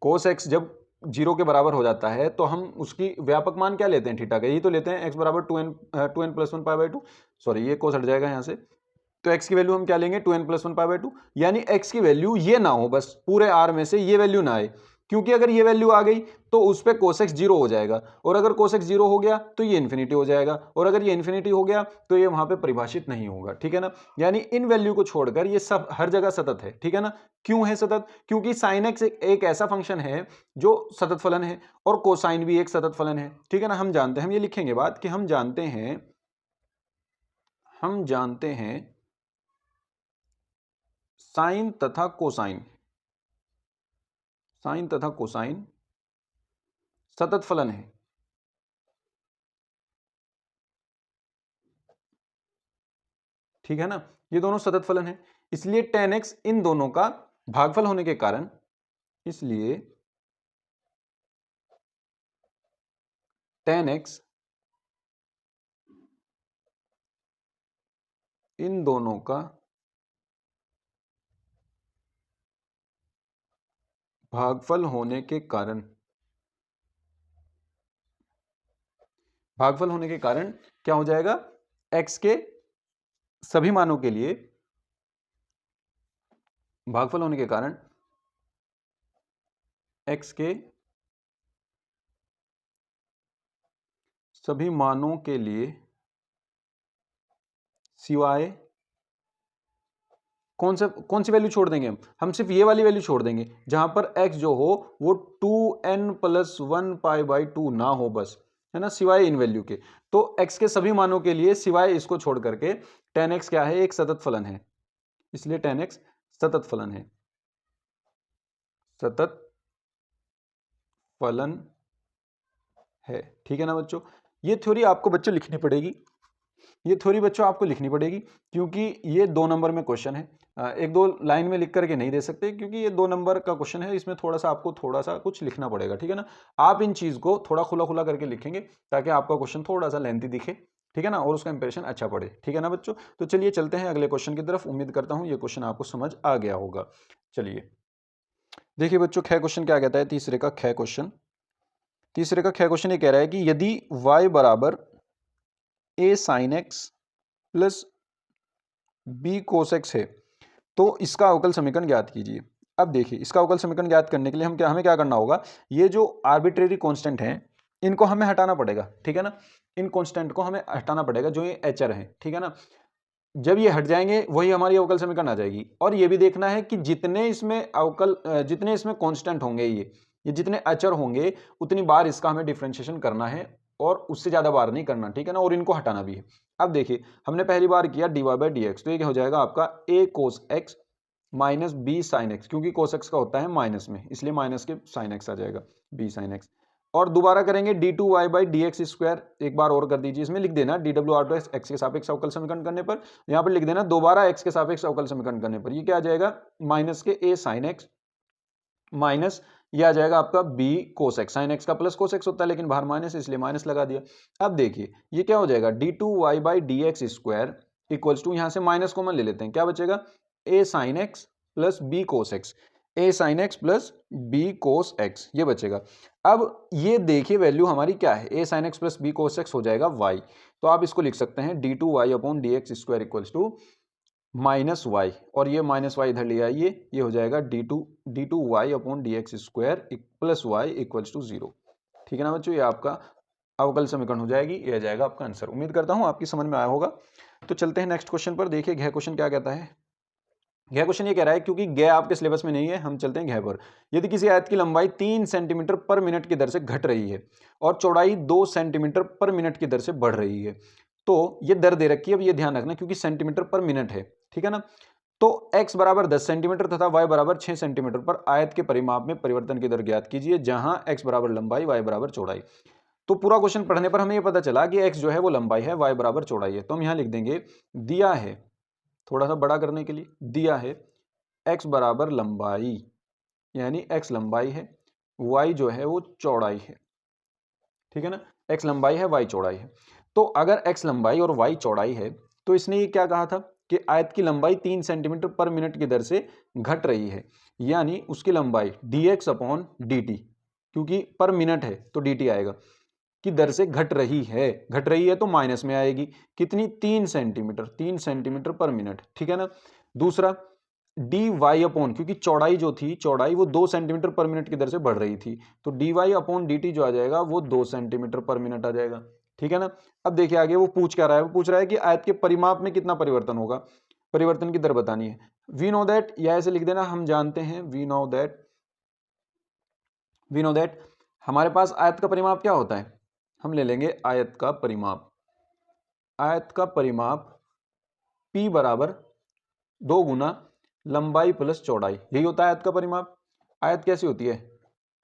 कोस एक्स जब जीरो के बराबर हो जाता है तो हम उसकी व्यापक मान क्या लेते हैं, थीटा का, यही तो लेते हैं, x बराबर 2n+1 पाई बाई 2, सॉरी ये कोस हट जाएगा यहाँ से। तो x की वैल्यू हम क्या लेंगे, 2n+1 पाई बाई 2, यानी x की वैल्यू ये ना हो, बस पूरे r में से ये वैल्यू ना आए, क्योंकि अगर ये वैल्यू आ गई तो उस पर कोस एक्स जीरो हो जाएगा, और अगर कोस एक्स जीरो हो गया तो ये इन्फिनिटी हो जाएगा, और अगर ये इन्फिनिटी हो गया तो ये वहां पे परिभाषित नहीं होगा, ठीक है ना। यानी इन वैल्यू को छोड़कर ये सब हर जगह सतत है, ठीक है ना। क्यों है सतत, क्योंकि साइन एक्स एक ऐसा फंक्शन है जो सतत फलन है, और कोसाइन भी एक सतत फलन है, ठीक है ना। हम जानते हैं, हम ये लिखेंगे बात कि हम जानते हैं साइन तथा कोसाइन, साइन तथा कोसाइन सतत फलन है, ठीक है ना। ये दोनों सतत फलन है, इसलिए tan x इन दोनों का भागफल होने के कारण, इसलिए tan x इन दोनों का भागफल होने के कारण, भागफल होने के कारण क्या हो जाएगा, x के सभी मानों के लिए भागफल होने के कारण x के सभी मानों के लिए सिवाय कौन सी वैल्यू छोड़ देंगे, हम सिर्फ ये वाली वैल्यू छोड़ देंगे जहां पर x जो हो वो 2n+1 पाई बाई 2 ना हो, बस, है ना, सिवाय इन वैल्यू के। तो x के सभी मानों के लिए सिवाय इसको छोड़ करके tan x क्या है, एक सतत फलन है, इसलिए tan x सतत फलन है, सतत फलन है, ठीक है ना बच्चों। ये थ्योरी आपको बच्चों लिखनी पड़ेगी, ये थ्योरी बच्चों आपको लिखनी पड़ेगी, क्योंकि ये 2 नंबर में क्वेश्चन है। एक दो लाइन में लिख करके नहीं दे सकते, क्योंकि ये 2 नंबर का क्वेश्चन है, इसमें थोड़ा सा आपको थोड़ा सा कुछ लिखना पड़ेगा, ठीक है ना। आप इन चीज को थोड़ा खुला खुला करके लिखेंगे ताकि आपका क्वेश्चन थोड़ा सा लेंथी दिखे, ठीक है ना, और उसका इंप्रेशन अच्छा पड़े, ठीक है ना बच्चों। तो चलिए चलते हैं अगले क्वेश्चन की तरफ। उम्मीद करता हूं ये क्वेश्चन आपको समझ आ गया होगा। चलिए देखिए बच्चों, ख क्वेश्चन क्या कहता है, तीसरे का ख क्वेश्चन ये कह रहा है कि यदि y बराबर a sin x plus b cos x है तो इसका अवकल समीकरण ज्ञात कीजिए। अब देखिए, इसका अवकल समीकरण ज्ञात करने के लिए हमें क्या करना होगा, ये जो आर्बिट्रेरी कांस्टेंट हैं इनको हमें हटाना पड़ेगा, ठीक है ना। इन कांस्टेंट को हमें हटाना पड़ेगा जो ये एचर हैं, ठीक है ना। जब ये हट जाएंगे वही हमारी अवकल समीकरण आ जाएगी। और ये भी देखना है कि जितने इसमें कांस्टेंट होंगे, ये जितने अचर होंगे उतनी बार इसका हमें डिफरेंशिएशन करना है और उससे ज़्यादा बार नहीं करना, ठीक है ना, और इनको हटाना भी है। अब देखिए हमने पहली बार किया dy बाई डी एक्स, तो ये क्या हो जाएगा आपका a cos x minus b sine x, क्योंकि कोस एक्स का होता है माइनस में, इसलिए माइनस के साइन एक्स आ जाएगा बी साइन एक्स। और दोबारा करेंगे d two y by d x square, एक बार और कर दीजिए, इसमें लिख देना डी डब्ल्यू आर टू एक्स के सापेक्ष अवकल समीकरण करने पर, यहाँ पर लिख देना दोबारा एक्स के सापेक्ष अवकल समीकरण करने पर, ये क्या आ जाएगा माइनस के ए साइन एक्स माइनस ये आ जाएगा आपका b कोस एक्स, साइन एक्स का प्लस कोस एक्स होता है लेकिन बाहर माइनस इसलिए माइनस लगा दिया। अब देखिए ये क्या हो जाएगा d two y by d x square equals to, यहां से माइनस कॉमन ले लेते हैं, क्या बचेगा a sine x plus b cos x, a sine x plus b cos x ये बचेगा। अब ये देखिए वैल्यू हमारी क्या है, a sine x plus b cos x हो जाएगा y, तो आप इसको लिख सकते हैं d two y upon d x square equals to minus y, और ये माइनस वाई इधर ले आइए, ये हो जाएगा d two y upon d x square plus y equals to 0, ठीक है ना बच्चों, ये आपका अवकल समीकरण हो जाएगी, ये आ जाएगा आपका आंसर। उम्मीद करता हूं आपकी समझ में आया होगा। तो चलते हैं नेक्स्ट क्वेश्चन पर। देखिए घ क्वेश्चन क्या कहता है। घ क्वेश्चन ये कह रहा है, क्योंकि घ आपके सिलेबस में नहीं है, हम चलते हैं घ पर। यदि किसी आयत की लंबाई 3 सेंटीमीटर पर मिनट की दर से घट रही है और चौड़ाई 2 सेंटीमीटर पर मिनट की दर से बढ़ रही है, तो ये दर दे रखी है, अब ये ध्यान रखना क्योंकि सेंटीमीटर पर मिनट है, ठीक है ना। तो x बराबर 10 सेंटीमीटर तथा y बराबर 6 सेंटीमीटर पर आयत के परिमाप में परिवर्तन की दर ज्ञात कीजिए, जहां x बराबर लंबाई y बराबर चौड़ाई। तो पूरा क्वेश्चन पढ़ने पर हमें यह पता चला कि x जो है वो लंबाई है, y बराबर चौड़ाई है। तो हम यहां लिख देंगे दिया है, थोड़ा सा बड़ा करने के लिए दिया है x बराबर लंबाई, यानी x लंबाई है, y जो है वो चौड़ाई है, ठीक है ना, x लंबाई है y चौड़ाई है। तो अगर x लंबाई और y चौड़ाई है तो इसने ये क्या कहा था कि आयत की लंबाई 3 सेंटीमीटर पर मिनट की दर से घट रही है, यानी उसकी लंबाई dx अपॉन dt, क्योंकि पर मिनट है तो dt आएगा, की दर से घट रही है तो माइनस में आएगी, कितनी 3 सेंटीमीटर पर मिनट, ठीक है ना। दूसरा डी वाई अपॉन, क्योंकि चौड़ाई जो थी चौड़ाई वो 2 सेंटीमीटर पर मिनट की दर से बढ़ रही थी, तो d y upon d t जो आ जाएगा वो 2 सेंटीमीटर पर मिनट आ जाएगा, ठीक है ना। अब देखिए आगे वो पूछ क्या रहा है, वो पूछ रहा है कि आयत के परिमाप में कितना परिवर्तन होगा, परिवर्तन की दर बतानी है। वी नो दैट, या ऐसे लिख देना हम जानते हैं, वी नो दैट हमारे पास आयत का परिमाप क्या होता है, हम ले लेंगे आयत का परिमाप P बराबर 2 गुना लंबाई प्लस चौड़ाई, यही होता है आयत का परिमाप। आयत कैसी होती है,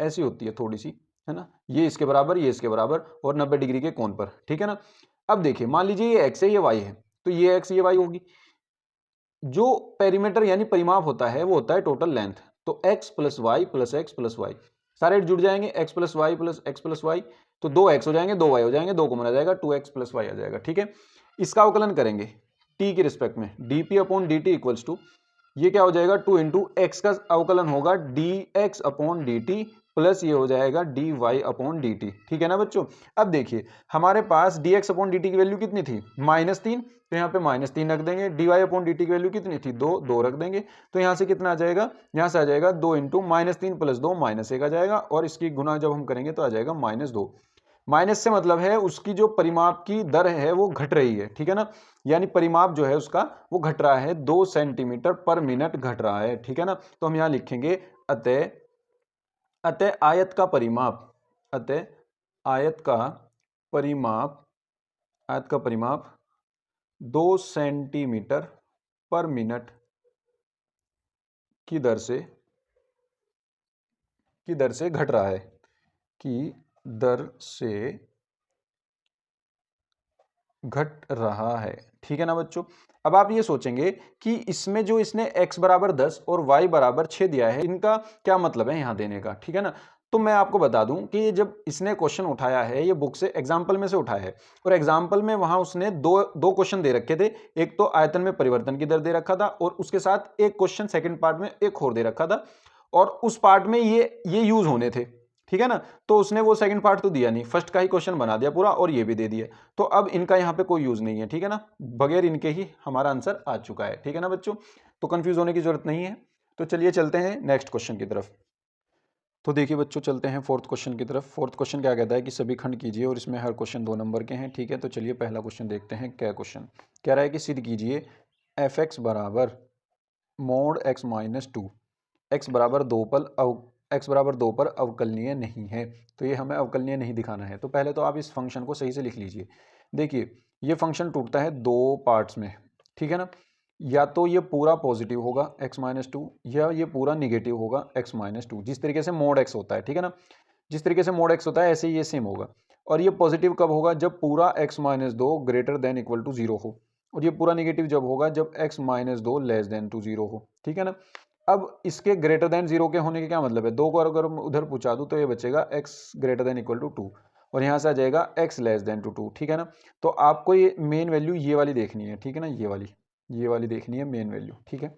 ऐसी होती है थोड़ी सी, है ना, ये इसके बराबर ये इसके बराबर और 90 डिग्री के कोण पर, ठीक है ना। अब देखिए मान लीजिए ये x है ये y है, तो ये x ये y होगी। जो पेरीमीटर यानी परिमाप होता है वो होता है टोटल लेंथ, तो x plus y plus x plus y, सारे जुड़ जाएंगे, x plus y plus x plus y, तो 2x हो जाएंगे 2y हो जाएंगे, 2 कॉमन आ जाएगा 2x प्लस वाई आ जाएगा, ठीक है। इसका अवकलन करेंगे t के रिस्पेक्ट में, dp upon dt equals to, ये क्या हो जाएगा 2 इंटू एक्स का अवकलन होगा dx अपॉन dt प्लस ये हो जाएगा dy अपॉन dt, ठीक है ना बच्चों। अब देखिए हमारे पास dx अपॉन dt की वैल्यू कितनी थी -3, तो यहाँ पे -3 रख देंगे, dy अपॉन dt की वैल्यू कितनी थी 2 रख देंगे, तो यहाँ से कितना आ जाएगा, यहाँ से आ जाएगा 2 इंटू -3 प्लस 2 -1 आ जाएगा, और इसकी गुना जब हम करेंगे तो आ जाएगा -2। माइनस से मतलब है उसकी जो परिमाप की दर है वो घट रही है, ठीक है ना, यानी परिमाप जो है उसका वो घट रहा है, 2 सेंटीमीटर पर मिनट घट रहा है, ठीक है ना। तो हम यहां लिखेंगे अतः आयत का परिमाप 2 सेंटीमीटर पर मिनट की दर से घट रहा है, की दर से घट रहा है, ठीक है ना बच्चों। अब आप ये सोचेंगे कि इसमें जो इसने x बराबर 10 और y बराबर 6 दिया है, इनका क्या मतलब है यहां देने का, ठीक है ना। तो मैं आपको बता दूं कि जब इसने क्वेश्चन उठाया है ये बुक से एग्जाम्पल में से उठाया है, और एग्जाम्पल में वहां उसने दो क्वेश्चन दे रखे थे, एक तो आयतन में परिवर्तन की दर दे रखा था और उसके साथ एक क्वेश्चन सेकंड पार्ट में एक और दे रखा था, और उस पार्ट में ये यूज होने थे, ठीक है ना। तो उसने वो सेकंड पार्ट तो दिया नहीं, फर्स्ट का ही क्वेश्चन बना दिया पूरा और ये भी दे दिया, तो अब इनका यहाँ पे कोई यूज नहीं है, ठीक है ना, बगैर इनके ही हमारा आंसर आ चुका है, ठीक है ना बच्चों। तो कंफ्यूज होने की जरूरत नहीं है। तो चलिए चलते हैं नेक्स्ट क्वेश्चन की तरफ। तो देखिए बच्चों चलते हैं फोर्थ क्वेश्चन की तरफ। फोर्थ क्वेश्चन क्या कहता है कि सभी खंड कीजिए, और इसमें हर क्वेश्चन 2 नंबर के हैं, ठीक है। तो चलिए पहला क्वेश्चन देखते हैं। क्या क्वेश्चन कह रहा है कि सिद्ध कीजिए f(x) बराबर mod x - 2, x बराबर 2 पर x बराबर 2 पर अवकलनीय नहीं है। तो ये हमें अवकलनीय नहीं दिखाना है। तो पहले तो आप इस फंक्शन को सही से लिख लीजिए। देखिए ये फंक्शन टूटता है दो पार्ट्स में, ठीक है ना। या तो ये पूरा पॉजिटिव होगा x-2 या ये पूरा निगेटिव होगा x-2, जिस तरीके से मोड x होता है, ठीक है ना। जिस तरीके से मोड x होता है ऐसे ही ये सेम होगा। और ये पॉजिटिव कब होगा, जब पूरा x-2 greater than equal to 0 हो। और ये पूरा निगेटिव जब होगा जब x-2 लेस देन टू 0 हो, ठीक है ना। अब इसके ग्रेटर देन 0 के होने के क्या मतलब है, 2 को अगर मैं उधर पूछा दूं तो ये बचेगा x greater than equal to 2 और यहाँ से आ जाएगा x लेस देन टू 2, ठीक है ना। तो आपको ये मेन वैल्यू ये वाली देखनी है, ठीक है ना, ये वाली देखनी है मेन वैल्यू, ठीक है।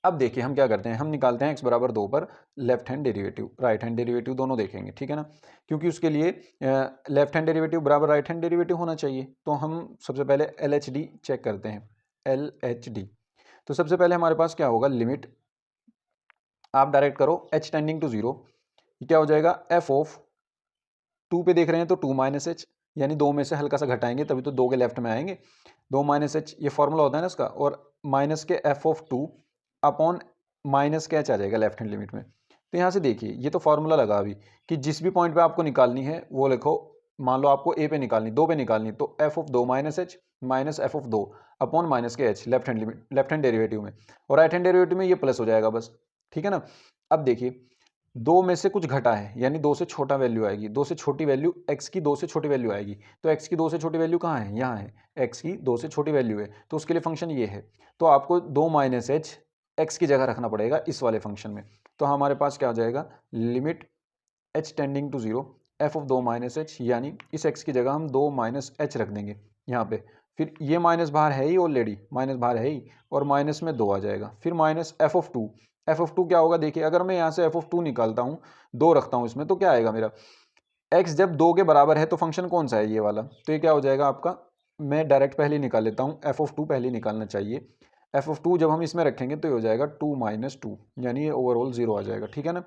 अब देखिए हम क्या करते हैं, हम निकालते हैं x बराबर 2 पर left hand derivative, right hand derivative दोनों देखेंगे, ठीक है ना। क्योंकि उसके लिए लेफ्ट हैंड डेरिवेटिव बराबर राइट हैंड डेरिवेटिव होना चाहिए। तो हम सबसे पहले LHD चेक करते हैं, LHD। तो सबसे पहले हमारे पास क्या होगा, लिमिट आप डायरेक्ट करो h टेंडिंग टू 0, क्या हो जाएगा f ऑफ 2 पे देख रहे हैं तो 2 माइनस एच, यानी 2 में से हल्का सा घटाएंगे तभी तो 2 के लेफ्ट में आएंगे, 2 माइनस एच ये फॉर्मूला होता है ना इसका, और माइनस के f ऑफ 2 अपॉन माइनस के एच आ जाएगा लेफ्ट हैंड लिमिट में। तो यहाँ से देखिए ये तो फॉर्मूला लगा अभी कि जिस भी पॉइंट पे आपको निकालनी है वो लिखो। मान लो आपको ए पे निकालनी, 2 पे निकालनी, तो f of 2 minus h minus f of 2 upon minus के h left hand limit, left hand derivative में, और राइट हैंड डेरिवेटिव में ये प्लस हो जाएगा बस, ठीक है ना। अब देखिए 2 में से कुछ घटा है यानी 2 से छोटा वैल्यू आएगी, 2 से छोटी वैल्यू x की 2 से छोटी वैल्यू आएगी। तो x की 2 से छोटी वैल्यू कहाँ है, यहाँ है, x की 2 से छोटी वैल्यू है, तो उसके लिए फंक्शन ये है। तो आपको 2 माइनस एच x की जगह रखना पड़ेगा इस वाले फंक्शन में। तो हमारे पास क्या हो जाएगा, limit h tending to 0 f of 2 minus h, यानी इस x की जगह हम 2 माइनस एच रख देंगे यहाँ पे। फिर ये माइनस बाहर है ही, ऑलरेडी माइनस बाहर है ही, और माइनस में 2 आ जाएगा। फिर minus f of 2, f of 2 क्या होगा, देखिए अगर मैं यहाँ से f ऑफ 2 निकालता हूँ, 2 रखता हूँ इसमें, तो क्या आएगा मेरा, x जब 2 के बराबर है तो फंक्शन कौन सा है, ये वाला। तो ये क्या हो जाएगा आपका, मैं डायरेक्ट पहले निकाल लेता हूँ, f ऑफ 2 पहले निकालना चाहिए। f ऑफ 2 जब हम इसमें रखेंगे तो ये हो जाएगा 2 माइनस 2, यानी ये ओवरऑल 0 आ जाएगा, ठीक है ना।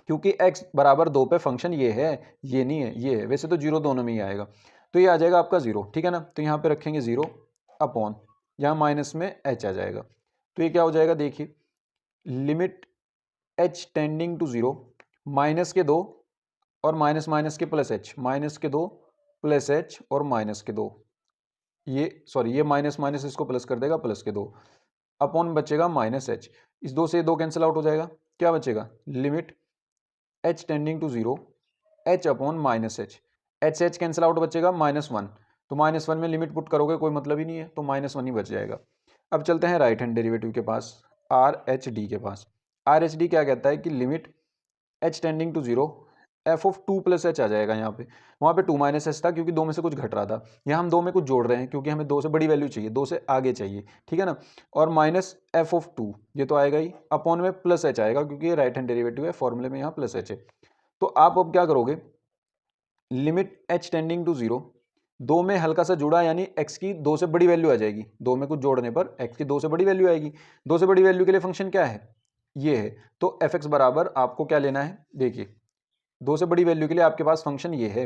क्योंकि x बराबर 2 पे फंक्शन ये है, ये नहीं है, ये है। वैसे तो 0 दोनों में ही आएगा, तो ये आ जाएगा आपका 0, ठीक है ना। तो यहाँ पे रखेंगे 0 अपॉन, यहाँ माइनस में h आ जाएगा। तो ये क्या हो जाएगा, देखिए limit h tending to 0 minus के 2 और माइनस माइनस के प्लस h, माइनस के 2 प्लस h और माइनस के 2, ये सॉरी ये माइनस माइनस इसको प्लस कर देगा, प्लस के 2 अपॉन बचेगा माइनस h। इस 2 से 2 कैंसिल आउट हो जाएगा, क्या बचेगा, limit h tending to 0 h upon minus h, h cancel out बचेगा -1। तो -1 में लिमिट पुट करोगे कोई मतलब ही नहीं है, तो -1 ही बच जाएगा। अब चलते हैं राइट हैंड डेरिवेटिव के पास, RHD के पास। RHD क्या कहता है कि limit h tending to 0 f of 2 plus h आ जाएगा यहाँ पे। वहाँ पे 2 माइनस एच था क्योंकि 2 में से कुछ घट रहा था, यहाँ हम 2 में कुछ जोड़ रहे हैं क्योंकि हमें 2 से बड़ी वैल्यू चाहिए, 2 से आगे चाहिए, ठीक है ना। और माइनस f ऑफ 2 ये तो आएगा ही, अपॉन में प्लस एच आएगा क्योंकि ये राइट हैंड डेरिवेटिव है, फॉर्मूले में यहाँ प्लस एच है। तो आप अब क्या करोगे, लिमिट h टेंडिंग टू 0, 2 में हल्का सा जुड़ा यानी x की 2 से बड़ी वैल्यू आ जाएगी, 2 में कुछ जोड़ने पर x की 2 से बड़ी वैल्यू आएगी। 2 से बड़ी वैल्यू के लिए फंक्शन क्या है, ये है। तो fx बराबर आपको क्या लेना है, देखिए 2 से बड़ी वैल्यू के लिए आपके पास फंक्शन ये है,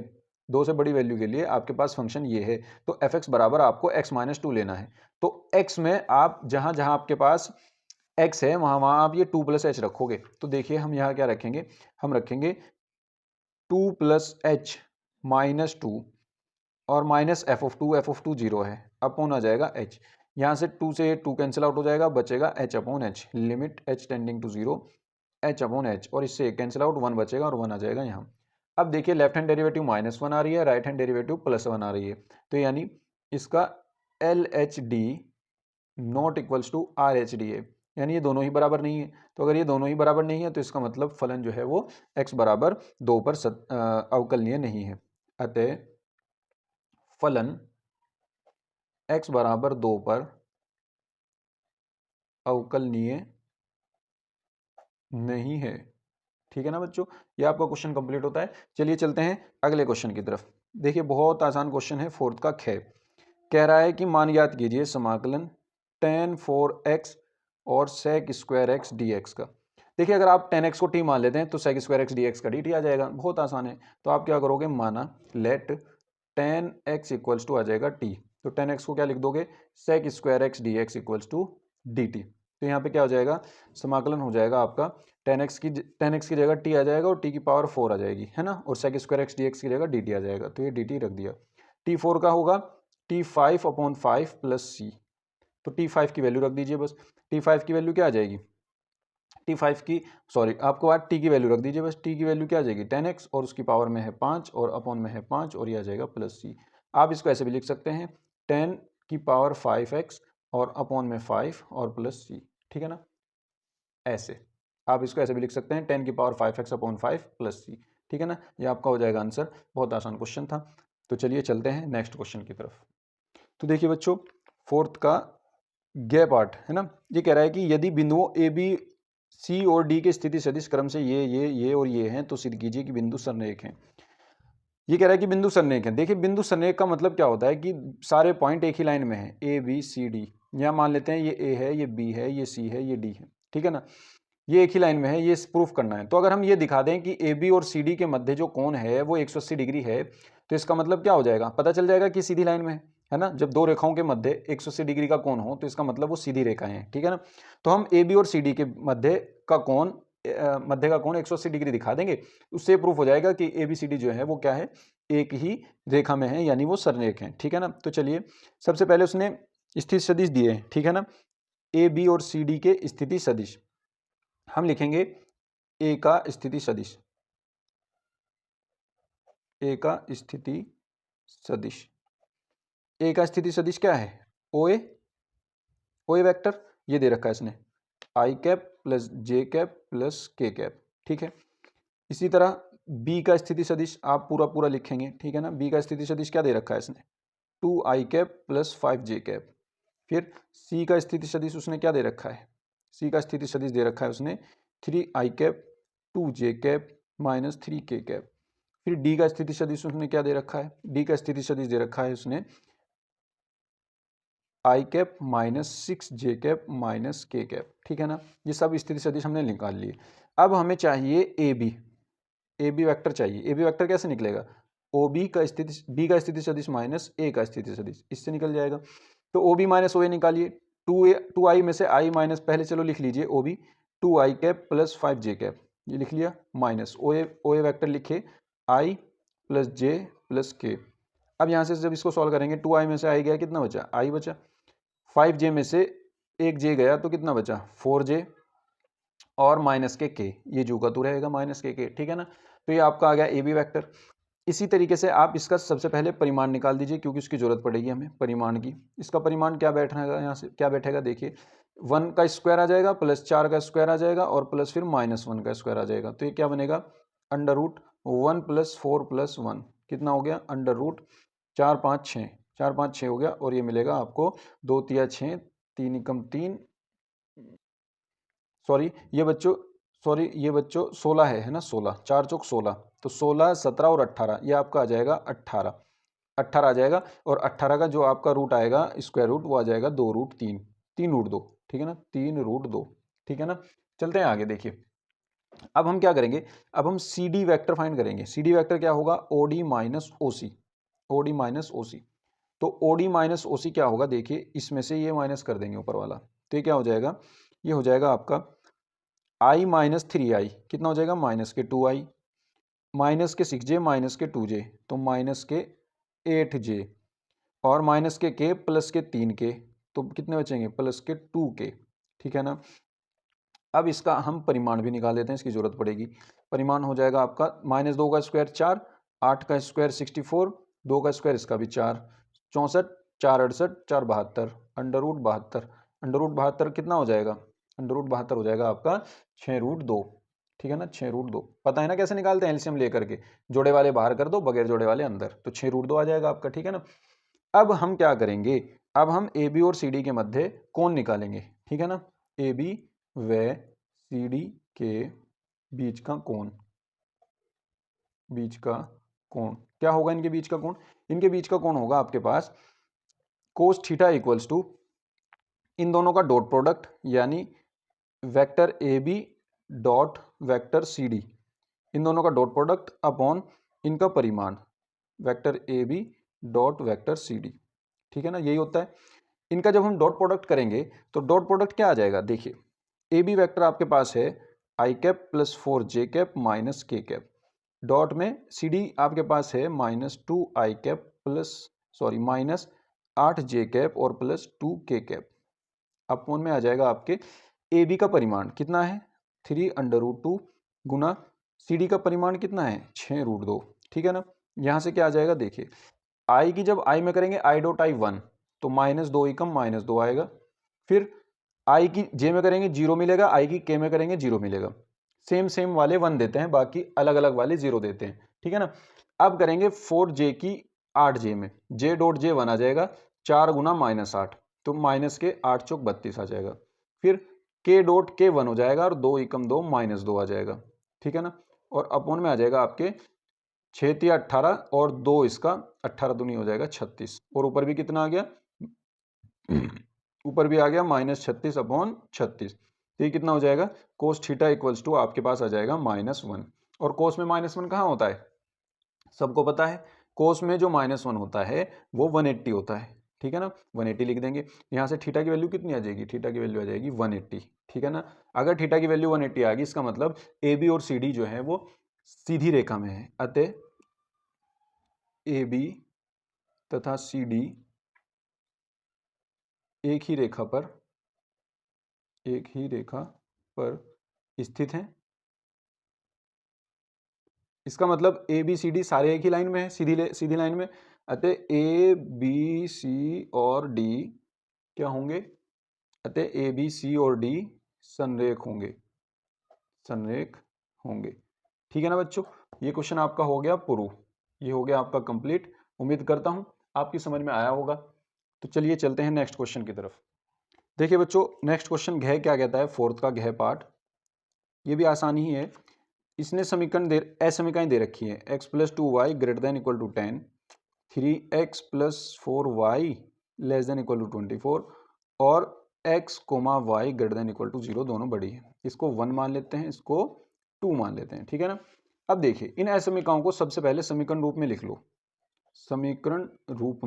2 से बड़ी वैल्यू के लिए आपके पास फंक्शन ये है। तो fx बराबर आपको x-2 लेना है। तो x में आप जहां जहां आपके पास x है वहां वहां आप ये 2 प्लस एच रखोगे। तो देखिए हम यहाँ क्या रखेंगे, हम रखेंगे 2 प्लस एच माइनस 2 और माइनस f ऑफ 2 0 है, अपॉन आ जाएगा h। यहाँ से 2 से 2 कैंसिल आउट हो जाएगा, बचेगा h upon h, limit h tending to 0 h upon h, और इससे कैंसिल आउट 1 बचेगा और 1 आ जाएगा यहाँ। अब देखिए लेफ्ट हैंड डेरिवेटिव -1 आ रही है, राइट हैंड डेरिवेटिव +1 आ रही है। तो यानी इसका LHD not equals to RHD है, यानी ये दोनों ही बराबर नहीं है। तो अगर ये दोनों ही बराबर नहीं है तो इसका मतलब फलन जो है वो x बराबर 2 पर अवकलनीय नहीं है। अतः फलन x बराबर 2 पर अवकलनीय नहीं है, ठीक है ना बच्चों। ये आपका क्वेश्चन कंप्लीट होता है। चलिए चलते हैं अगले क्वेश्चन की तरफ। देखिए बहुत आसान क्वेश्चन है, 4th का ख। कह रहा है कि मान ज्ञात कीजिए समाकलन tan 4x और sec स्क्वायर एक्स dx का। देखिए अगर आप tan x को t मान लेते हैं तो sec स्क्वायर एक्स dx का dt आ जाएगा, बहुत आसान है। तो आप क्या करोगे, माना let tan x equals to आ जाएगा t, तो tan x को क्या लिख दोगे, sec square x dx equals to dt। तो यहाँ पे क्या हो जाएगा, समाकलन हो जाएगा आपका 10x की जगह t आ जाएगा और t की पावर 4 आ जाएगी, है ना, और sec स्क्वायर x dx की जगह dt आ जाएगा, तो ये dt रख दिया। t4 का होगा t5/5 प्लस c, तो t5 की वैल्यू रख दीजिए बस। t5 की वैल्यू क्या आ जाएगी, t5 की सॉरी आपको आज t की वैल्यू रख दीजिए बस। t की वैल्यू क्या आ जाएगी 10x और उसकी पावर में है 5 और अपॉन में है 5 और ये आ जाएगा प्लस c। आप इसको ऐसे भी लिख सकते हैं 10 की पावर 5x और अपॉन में 5 और प्लस c, ठीक है ना, ऐसे आप इसको ऐसे भी लिख सकते हैं 10 की power 5x upon 5 plus c, ठीक है ना, ये आपका हो जाएगा आंसर। बहुत आसान क्वेश्चन था। तो चलिए चलते हैं नेक्स्ट क्वेश्चन की तरफ। तो देखिए बच्चों, फोर्थ का गे पार्ट है ना, ये कह रहा है कि यदि बिंदुओं ए बी सी और डी के स्थिति सदिश क्रम से ये और ये हैं, तो सिद्ध कीजिए कि बिंदु सरनेख हैं। ये कह रहा है कि बिंदु सरनेख हैं। देखिए बिंदु सरनेख का मतलब क्या होता है कि सारे पॉइंट एक ही लाइन में हैं, ए बी सी डी। यहाँ मान लेते हैं ये ए है, ये बी है, ये सी है, ये डी है, ठीक है ना, ये एक ही लाइन में है, ये प्रूफ करना है। तो अगर हम ये दिखा दें कि ए बी और सी डी के मध्य जो कोण है वो 180 डिग्री है, तो इसका मतलब क्या हो जाएगा, पता चल जाएगा कि सीधी लाइन में है ना। जब दो रेखाओं के मध्य 180 डिग्री का कोण हो तो इसका मतलब वो सीधी रेखाएं हैं, ठीक है ना। तो हम ए बी और सी डी के मध्य का कोण 180 डिग्री दिखा देंगे, उससे प्रूफ हो जाएगा कि ए बी सी डी जो है वो क्या है, एक ही रेखा में है, यानी वो सरनेख है, ठीक है ना। तो चलिए सबसे पहले उसने स्थिति सदिश दिए हैं, ठीक है ना, ए बी और सी डी के स्थिति सदिश। हम लिखेंगे ए का स्थिति सदिश, ए का स्थिति सदिश। ए का स्थिति सदिश क्या है, ओ ए वेक्टर, ये दे रखा है इसने, आई कैप प्लस जे कैप प्लस के कैप, ठीक है। इसी तरह बी का स्थिति सदिश आप पूरा पूरा लिखेंगे, ठीक है ना। बी का स्थिति सदिश क्या दे रखा है इसने, 2i cap plus 5j cap. फिर सी का स्थिति सदिश उसने क्या दे रखा है, सी का स्थिति सदिश दे रखा है उसने 3i cap 2j cap minus 3k cap. फिर डी का स्थिति सदिश उसने क्या दे रखा है, डी का स्थिति सदिश दे रखा है उसने I cap minus 6j cap minus k cap, ठीक है ना। ये सब स्थिति सदिश हमने निकाल लिए। अब हमें चाहिए ए बी वेक्टर चाहिए। ए बी वेक्टर कैसे निकलेगा, ओ बी का स्थिति बी का स्थिति सदिश माइनस ए का स्थिति सदिश, इससे निकल जाएगा। तो ओ बी माइनस ओ ए निकालिए, 2i में से आई माइनस, पहले चलो लिख लीजिए O B 2i cap plus 5j cap, ये लिख लिया, माइनस ओ ए वेक्टर लिखे आई प्लस जे प्लस के। अब यहाँ से जब इसको सॉल्व करेंगे 2i में से आई गया, कितना बचा, आई बचा। 5j में से एक j गया तो कितना बचा, 4j और माइनस के, ये जू का तू रहेगा माइनस के, ठीक है ना। तो ये आपका आ गया ए बी वैक्टर। इसी तरीके से आप इसका सबसे पहले परिमाण निकाल दीजिए, क्योंकि उसकी जरूरत पड़ेगी हमें परिमाण की। इसका परिमाण क्या बैठेगा, यहाँ से क्या बैठेगा, देखिए 1 का स्क्वायर आ जाएगा प्लस 4 का स्क्वायर आ जाएगा और प्लस फिर -1 का स्क्वायर आ जाएगा। तो ये क्या बनेगा, √1 + 4 + 1 कितना हो गया, √4 5 6, 4 5 6 हो गया। और ये मिलेगा आपको 2 तिया 6, 3 एकम 3, सॉरी ये बच्चों 16 है ना, 16, 4 चौक 16, तो 16 17 और 18, ये आपका आ जाएगा 18 आ जाएगा। और 18 का जो आपका रूट आएगा स्क्वायर रूट, वो आ जाएगा 2√3, 3√2, ठीक है ना, 3√2, ठीक है ना। चलते हैं आगे। देखिए अब हम क्या करेंगे, अब हम सी डी वैक्टर फाइंड करेंगे। सी डी वैक्टर क्या होगा, ओडी माइनस ओसी, ओडी माइनस ओसी। तो ओडी माइनस ओसी क्या होगा, देखिए इसमें से ये माइनस कर देंगे ऊपर वाला, तो ये क्या हो जाएगा, ये हो जाएगा आपका i माइनस 3i, कितना हो जाएगा, माइनस के 2i, माइनस के 6j माइनस के 2j, तो माइनस के 8j, और माइनस के प्लस के 3k, तो कितने बचेंगे, प्लस के 2k, ठीक है ना। अब इसका हम परिमाण भी निकाल लेते हैं, इसकी जरूरत पड़ेगी। परिमाण हो जाएगा आपका -2 का स्क्वायर 4, 8 का स्क्वायर 64, 2 का स्क्वायर इसका भी 4, 64, 4 68, 4 72, √72, √72 कितना हो जाएगा, √72 हो जाएगा आपका 6√2, ठीक है ना, 6√2। पता है ना कैसे निकालते हैं, एलसीएम लेकर के, जोड़े वाले बाहर कर दो, बगैर जोड़े वाले अंदर, तो 6√2 आ जाएगा आपका, ठीक है ना। अब हम क्या करेंगे, अब हम ए बी और सी डी के मध्य कोण निकालेंगे, ठीक है ना। ए बी व सी डी के बीच का कोण, बीच का कोण क्या होगा, इनके बीच का कोण, इनके बीच का कोण होगा आपके पास कोस थीटा इक्वल्स टू इन दोनों का डॉट प्रोडक्ट, यानी vector A B dot vector C D, इन दोनों का डॉट प्रोडक्ट अपॉन इनका परिमाण, vector A B dot vector C D, ठीक है ना, यही होता है। इनका जब हम डॉट प्रोडक्ट करेंगे तो डॉट प्रोडक्ट क्या आ जाएगा, देखिए ए बी वेक्टर आपके पास है आई कैप प्लस 4 जे cap minus k cap, dot में सी डी आपके पास है -2 आई कैप माइनस 8 जे कैप और प्लस 2 के कैप। अपॉन में आ जाएगा आपके ए बी का परिमाण कितना है 3√2 गुना सी डी का परिमाण कितना है 6√2। ठीक है ना। यहाँ से क्या आ जाएगा देखिए, आई की जब आई में करेंगे आई डॉट आई 1 तो -2 एकम -2 आएगा। फिर आई की जे में करेंगे 0 मिलेगा, आई की के में करेंगे 0 मिलेगा। सेम सेम वाले 1 देते हैं, बाकी अलग अलग वाले 0 देते हैं। ठीक है ना। अब करेंगे 4 जे की 8 जे में, जे डॉट जे 1 आ जाएगा 4 गुना -8 तो माइनस के 8 चौक 32 आ जाएगा। फिर के डॉट के 1 हो जाएगा और 2 एकम 2 -2 आ जाएगा। ठीक है ना। और अपॉन में आ जाएगा आपके 6 तिया 18 और 2 इसका 18 दूनी हो जाएगा 36 और ऊपर भी कितना आ गया ऊपर भी आ गया -36 अपॉन 36। तो ये कितना हो जाएगा कोस थीटा इक्वल्स टू आपके पास आ जाएगा -1। और कोस में -1 कहाँ होता है सबको पता है, कोस में जो -1 होता है वो 180 होता है। ठीक है ना। 180 लिख देंगे। यहाँ से थीटा की वैल्यू कितनी आ जाएगी, थीटा की वैल्यू आ जाएगी 180। ठीक है ना। अगर थीटा की वैल्यू 180 आ गई इसका मतलब ए बी और सी डी जो है वो सीधी रेखा में है, अतः ए बी तथा सी डी एक ही रेखा पर स्थित हैं। इसका मतलब ए बी सी डी सारे एक ही लाइन में है, सीधी लाइन में, अतः ए बी सी और डी क्या होंगे, अतः ए बी सी और डी संरेख होंगे। ठीक है ना बच्चों, ये क्वेश्चन आपका हो गया प्रूफ, ये हो गया आपका कंप्लीट। उम्मीद करता हूं आपकी समझ में आया होगा। तो चलिए चलते हैं नेक्स्ट क्वेश्चन की तरफ। देखिए बच्चों नेक्स्ट क्वेश्चन घ क्या कहता है, फोर्थ का घ पार्ट, ये भी आसानी ही है। इसने समीकरण असमीकरण दे रखी है x + 2y > 10, 3x + 4y ≤ 24 और x, y > 0 दोनों बड़ी है। इसको 1 मान लेते हैं, इसको 2 मान लेते हैं। ठीक है ना। अब देखिए इन असमीकरणों को सबसे पहले समीकरण रूप में लिख लो। समीकरण रूप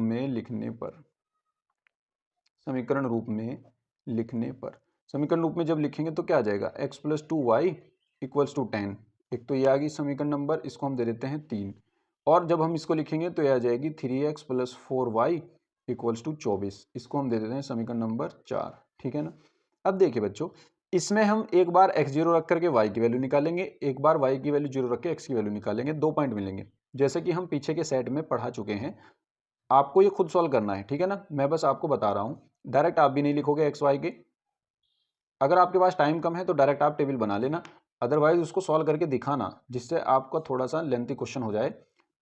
में जब लिखेंगे तो क्या आ जाएगा x + 2y = 10। एक तो ये आ गई समीकरण नंबर, इसको हम दे देते हैं 3। और जब हम इसको लिखेंगे तो ये आ जाएगी 3x + 4y = 24। इसको हम दे देते हैं समीकरण नंबर 4। ठीक है ना। अब देखिए बच्चों इसमें हम एक बार x0 रख करके y की वैल्यू निकालेंगे, एक बार y की वैल्यू 0 रख के x की वैल्यू निकालेंगे, 2 पॉइंट मिलेंगे जैसे कि हम पीछे के सेट में पढ़ा चुके हैं। आपको ये खुद सॉल्व करना है। ठीक है ना। मैं बस आपको बता रहा हूं, डायरेक्ट आप भी नहीं लिखोगे एक्स वाई के। अगर आपके पास टाइम कम है तो डायरेक्ट आप टेबल बना लेना, अदरवाइज उसको सॉल्व करके दिखाना जिससे आपका थोड़ा सा लेंथी क्वेश्चन हो जाए,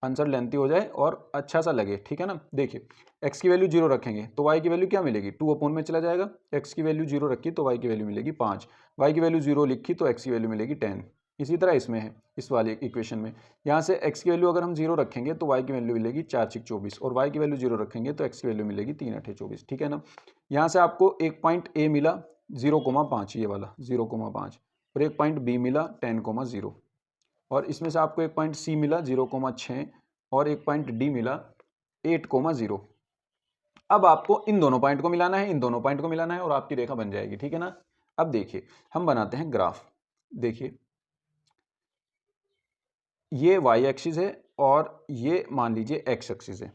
आंसर लेंथी हो जाए और अच्छा सा लगे। ठीक है ना। देखिए x की वैल्यू 0 रखेंगे तो y की वैल्यू क्या मिलेगी 2 अपॉन में चला जाएगा। x की वैल्यू 0 रखी तो y की वैल्यू मिलेगी 5, y की वैल्यू 0 लिखी तो x की वैल्यू मिलेगी 10। इसी तरह इसमें है, इस वाले इक्वेशन में यहाँ से x की वैल्यू अगर हम 0 रखेंगे तो y की वैल्यू मिलेगी 4 6 24 और y की वैल्यू 0 रखेंगे तो x की वैल्यू मिलेगी 3 8 24। ठीक है ना। यहाँ से आपको एक पॉइंट ए मिला 0,5, ये वाला 0,5 और एक पॉइंट बी मिला 10,0 और इसमें से आपको एक पॉइंट सी मिला 0,6 और एक पॉइंट डी मिला 8,0। अब आपको इन दोनों पॉइंट को मिलाना है, इन दोनों पॉइंट को मिलाना है और आपकी रेखा बन जाएगी। ठीक है ना। अब देखिए हम बनाते हैं ग्राफ। देखिए ये y एक्सिस है और ये मान लीजिए x एक्सिस है।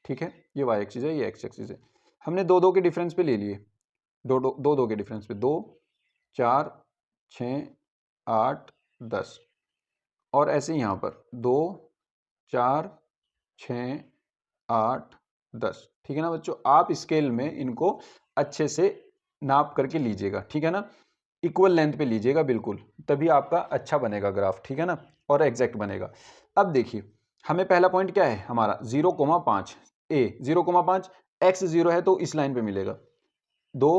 ठीक है, ये y एक्सिस है, ये x एक्सिस है। हमने 2 2 के डिफरेंस पे ले लिए, 2 2 के डिफरेंस पे 2 4 6 8 10 और ऐसे यहाँ पर 2 4 6 8 10। ठीक है ना बच्चों, आप स्केल में इनको अच्छे से नाप करके लीजिएगा। ठीक है ना, इक्वल लेंथ पे लीजिएगा बिल्कुल, तभी आपका अच्छा बनेगा ग्राफ। ठीक है ना, और एग्जैक्ट बनेगा। अब देखिए हमें पहला पॉइंट क्या है हमारा 0,5 ए 0,5 x 0 है तो इस लाइन पे मिलेगा 2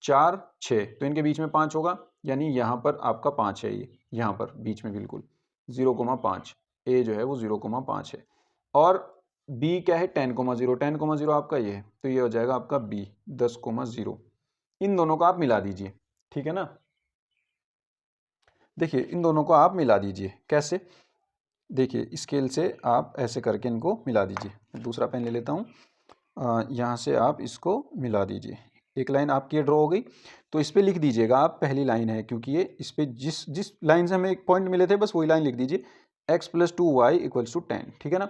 4 6 तो इनके बीच में 5 होगा, यानी यहाँ पर आपका 5 है, ये यहाँ पर बीच में बिल्कुल 0,5 ए जो है वो 0,5 है। और b क्या है 10,0, 10,0 आपका ये है तो ये हो जाएगा आपका b 10,0। इन दोनों को आप मिला दीजिए। ठीक है ना। देखिए इन दोनों को आप मिला दीजिए, कैसे, देखिए स्केल से आप ऐसे करके इनको मिला दीजिए। दूसरा पेन ले लेता हूँ, यहाँ से आप इसको मिला दीजिए। एक लाइन आपकी ये ड्रॉ हो गई, तो इस पर लिख दीजिएगा आप पहली लाइन है, क्योंकि ये इस पर जिस जिस लाइन से हमें एक पॉइंट मिले थे बस वही लाइन लिख दीजिए, x + 2y = 10, ठीक है ना।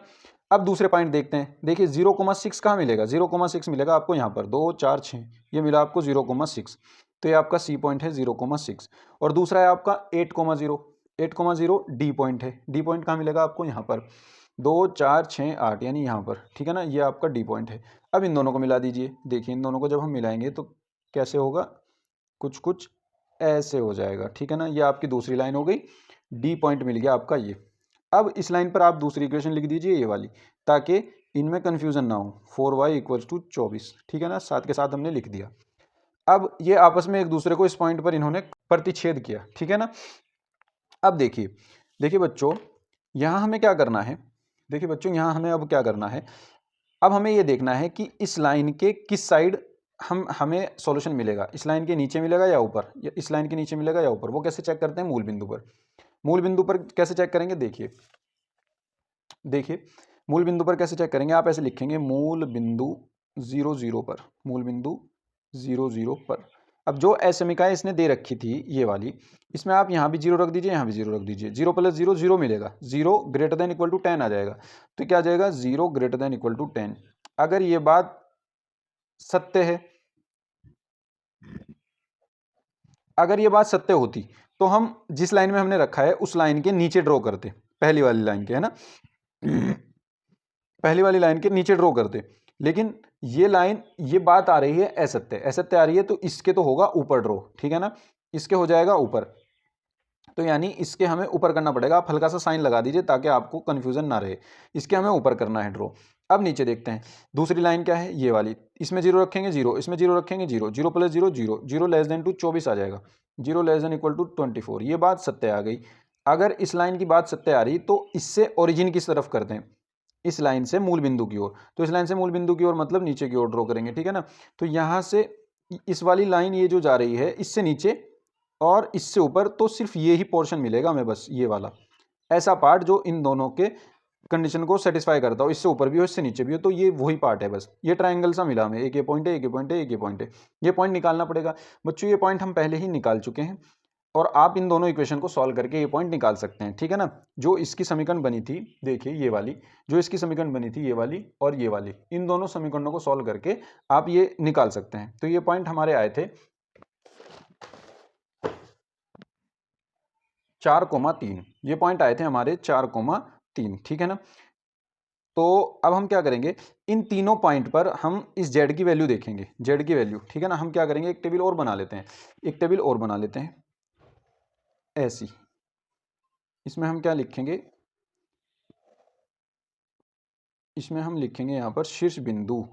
अब दूसरे पॉइंट देखते हैं। देखिए 0,6 कहाँ मिलेगा, 0,6 मिलेगा आपको यहाँ पर, 2 4 6, ये मिला आपको 0,6, तो ये आपका सी पॉइंट है 0,6। और दूसरा है आपका 8,0, 8,0 डी पॉइंट है। डी पॉइंट कहाँ मिलेगा आपको, यहाँ पर 2 4 6 8, यानी यहाँ पर, ठीक है ना, ये आपका डी पॉइंट है। अब इन दोनों को मिला दीजिए। देखिए इन दोनों को जब हम मिलाएंगे तो कैसे होगा, कुछ कुछ ऐसे हो जाएगा, ठीक है ना। ये आपकी दूसरी लाइन हो गई, डी पॉइंट मिल गया आपका ये। अब इस लाइन पर आप दूसरी इक्वेशन लिख दीजिए, ये वाली, ताकि इनमें कन्फ्यूजन ना हो। 4y = 24, ठीक है ना, साथ के साथ हमने लिख दिया। अब ये आपस में एक दूसरे को इस पॉइंट पर इन्होंने प्रतिच्छेद किया, ठीक है ना। अब देखिए, देखिए बच्चों, यहाँ हमें क्या करना है, देखिए बच्चों यहाँ हमें अब क्या करना है, अब हमें ये देखना है कि इस लाइन के किस साइड हमें सॉल्यूशन मिलेगा, इस लाइन के नीचे मिलेगा या ऊपर, या इस लाइन के नीचे मिलेगा या ऊपर। वो कैसे चेक करते हैं, मूल बिंदु पर। मूल बिंदु पर कैसे चेक करेंगे, देखिए देखिए मूल बिंदु पर कैसे चेक करेंगे, आप ऐसे लिखेंगे मूल बिंदु 0 0 पर, मूल बिंदु 0 0 पर। अब जो असमीकाएं इसने दे रखी थी ये वाली, इसमें आप यहाँ भी 0 रख दीजिए, यहाँ भी 0 रख दीजिए। 0 + 0 0 मिलेगा, 0 > 10 आ जाएगा। तो क्या आ जाएगा, 0 > 10। अगर ये बात सत्य है, अगर ये बात सत्य होती तो हम जिस लाइन में हमने रखा है उस लाइन के नीचे ड्रॉ करते, पहली वाली लाइन के, है ना, पहली वाली लाइन के नीचे ड्रॉ करते। लेकिन ये लाइन, ये बात आ रही है असत्य, असत्य आ रही है, तो इसके तो होगा ऊपर ड्रॉ, ठीक है ना, इसके हो जाएगा ऊपर। तो यानी इसके हमें ऊपर करना पड़ेगा। आप हल्का सा साइन लगा दीजिए ताकि आपको कंफ्यूजन ना रहे। इसके हमें ऊपर करना है ड्रॉ। अब नीचे देखते हैं, दूसरी लाइन क्या है, ये वाली। इसमें 0 रखेंगे 0, इसमें 0 रखेंगे 0, 0 + 0 0, 0 <2 24 आ जाएगा, 0 <= 24। ये बात सत्य आ गई। अगर इस लाइन की बात सत्य आ रही तो इससे ओरिजिन किस तरफ करते हैं, इस लाइन से मूल बिंदु की ओर। तो इस लाइन से मूल बिंदु की ओर मतलब नीचे की ओर ड्रॉ करेंगे, ठीक है ना। तो यहाँ से इस वाली लाइन ये जो जा रही है इससे नीचे और इससे ऊपर, तो सिर्फ ये ही पोर्शन मिलेगा हमें, बस ये वाला ऐसा पार्ट जो इन दोनों के कंडीशन को सेटिस्फाई करता हो, इससे ऊपर भी हो इससे नीचे भी हो, तो ये वही पार्ट है। बस ये ट्रायंगल सा मिला हमें, एक ये पॉइंट है, एक ये पॉइंट है, एक ये पॉइंट है। ये पॉइंट निकालना पड़ेगा बच्चों, ये पॉइंट हम पहले ही निकाल चुके हैं और आप इन दोनों इक्वेशन को सॉल्व करके ये पॉइंट निकाल सकते हैं, ठीक है ना। जो इसकी समीकरण बनी थी, देखिए ये वाली, जो इसकी समीकरण बनी थी ये वाली और ये वाली, इन दोनों समीकरणों को सॉल्व करके आप ये निकाल सकते हैं। तो ये पॉइंट हमारे आए थे 4,3, ये पॉइंट आए थे हमारे 4,3, ठीक है ना। तो अब हम क्या करेंगे, इन तीनों पॉइंट पर हम इस जेड की वैल्यू देखेंगे, जेड की वैल्यू, ठीक है ना। हम क्या करेंगे, एक टेबल और बना लेते हैं, एक टेबल और बना लेते हैं ऐसी। इसमें हम क्या लिखेंगे, इसमें हम लिखेंगे यहाँ पर शीर्ष बिंदु,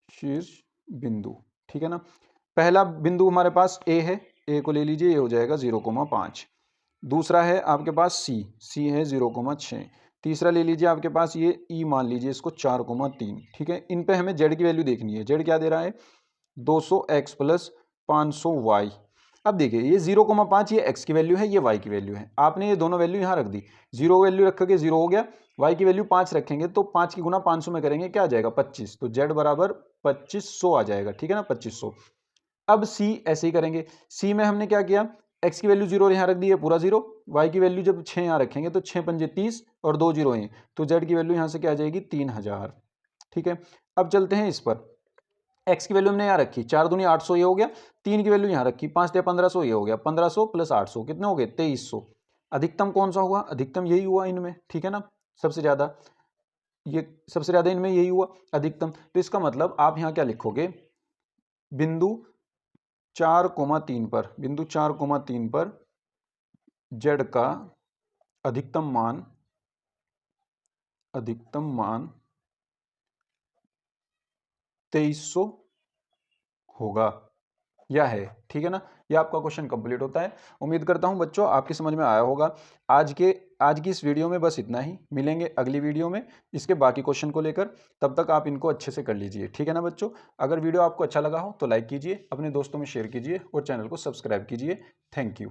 शीर्ष बिंदु, ठीक है ना। पहला बिंदु हमारे पास ए है, ए को ले लीजिए, ये हो जाएगा 0,5। दूसरा है आपके पास सी, सी है 0,6। तीसरा ले लीजिए आपके पास ये ई, मान लीजिए इसको 4,3, ठीक है। इन पे हमें जेड की वैल्यू देखनी है। जेड क्या दे रहा है, 200x + 500y। अब देखिए ये 0,5 ये x की वैल्यू है, ये y की वैल्यू है। आपने ये दोनों वैल्यू यहाँ रख दी, 0 वैल्यू रखोगे 0 हो गया, y की वैल्यू 5 रखेंगे तो 5 की गुना 500 में करेंगे, क्या आ जाएगा 25। तो z = 2500 आ जाएगा, ठीक है ना, 2500। अब c ऐसे ही करेंगे। c में हमने क्या किया, x की वैल्यू 0 यहाँ रख दी है, पूरा 0। y की वैल्यू जब 6 यहाँ रखेंगे तो 6 पंजे 30 और 2 0 हैं, तो z की वैल्यू यहाँ से क्या आ जाएगी, 3000, ठीक है। अब चलते हैं इस पर, x की वैल्यू हमने यहाँ रखी 4 दूनी 800, ये हो गया। 3 की वैल्यू यहाँ रखी 5 × 1500, ये हो गया। 1500 + 800 कितने हो गए, 2300। अधिकतम कौन सा हुआ, अधिकतम यही हुआ इनमें, ठीक है ना। सबसे ज़्यादा ये, सबसे ज़्यादा इनमें यही हुआ अधिकतम। तो इसका मतलब आप यहाँ क्या लिखोगे, बिंदु 4,3 पर, बिंदु 4,3 पर z का अधिकतम मान, अधिकतम मान 2300 होगा या है, ठीक है ना। ये आपका क्वेश्चन कंप्लीट होता है। उम्मीद करता हूं बच्चों आपकी समझ में आया होगा। आज की इस वीडियो में बस इतना ही, मिलेंगे अगली वीडियो में इसके बाकी क्वेश्चन को लेकर। तब तक आप इनको अच्छे से कर लीजिए, ठीक है ना बच्चों। अगर वीडियो आपको अच्छा लगा हो तो लाइक कीजिए, अपने दोस्तों में शेयर कीजिए और चैनल को सब्सक्राइब कीजिए। Thank you.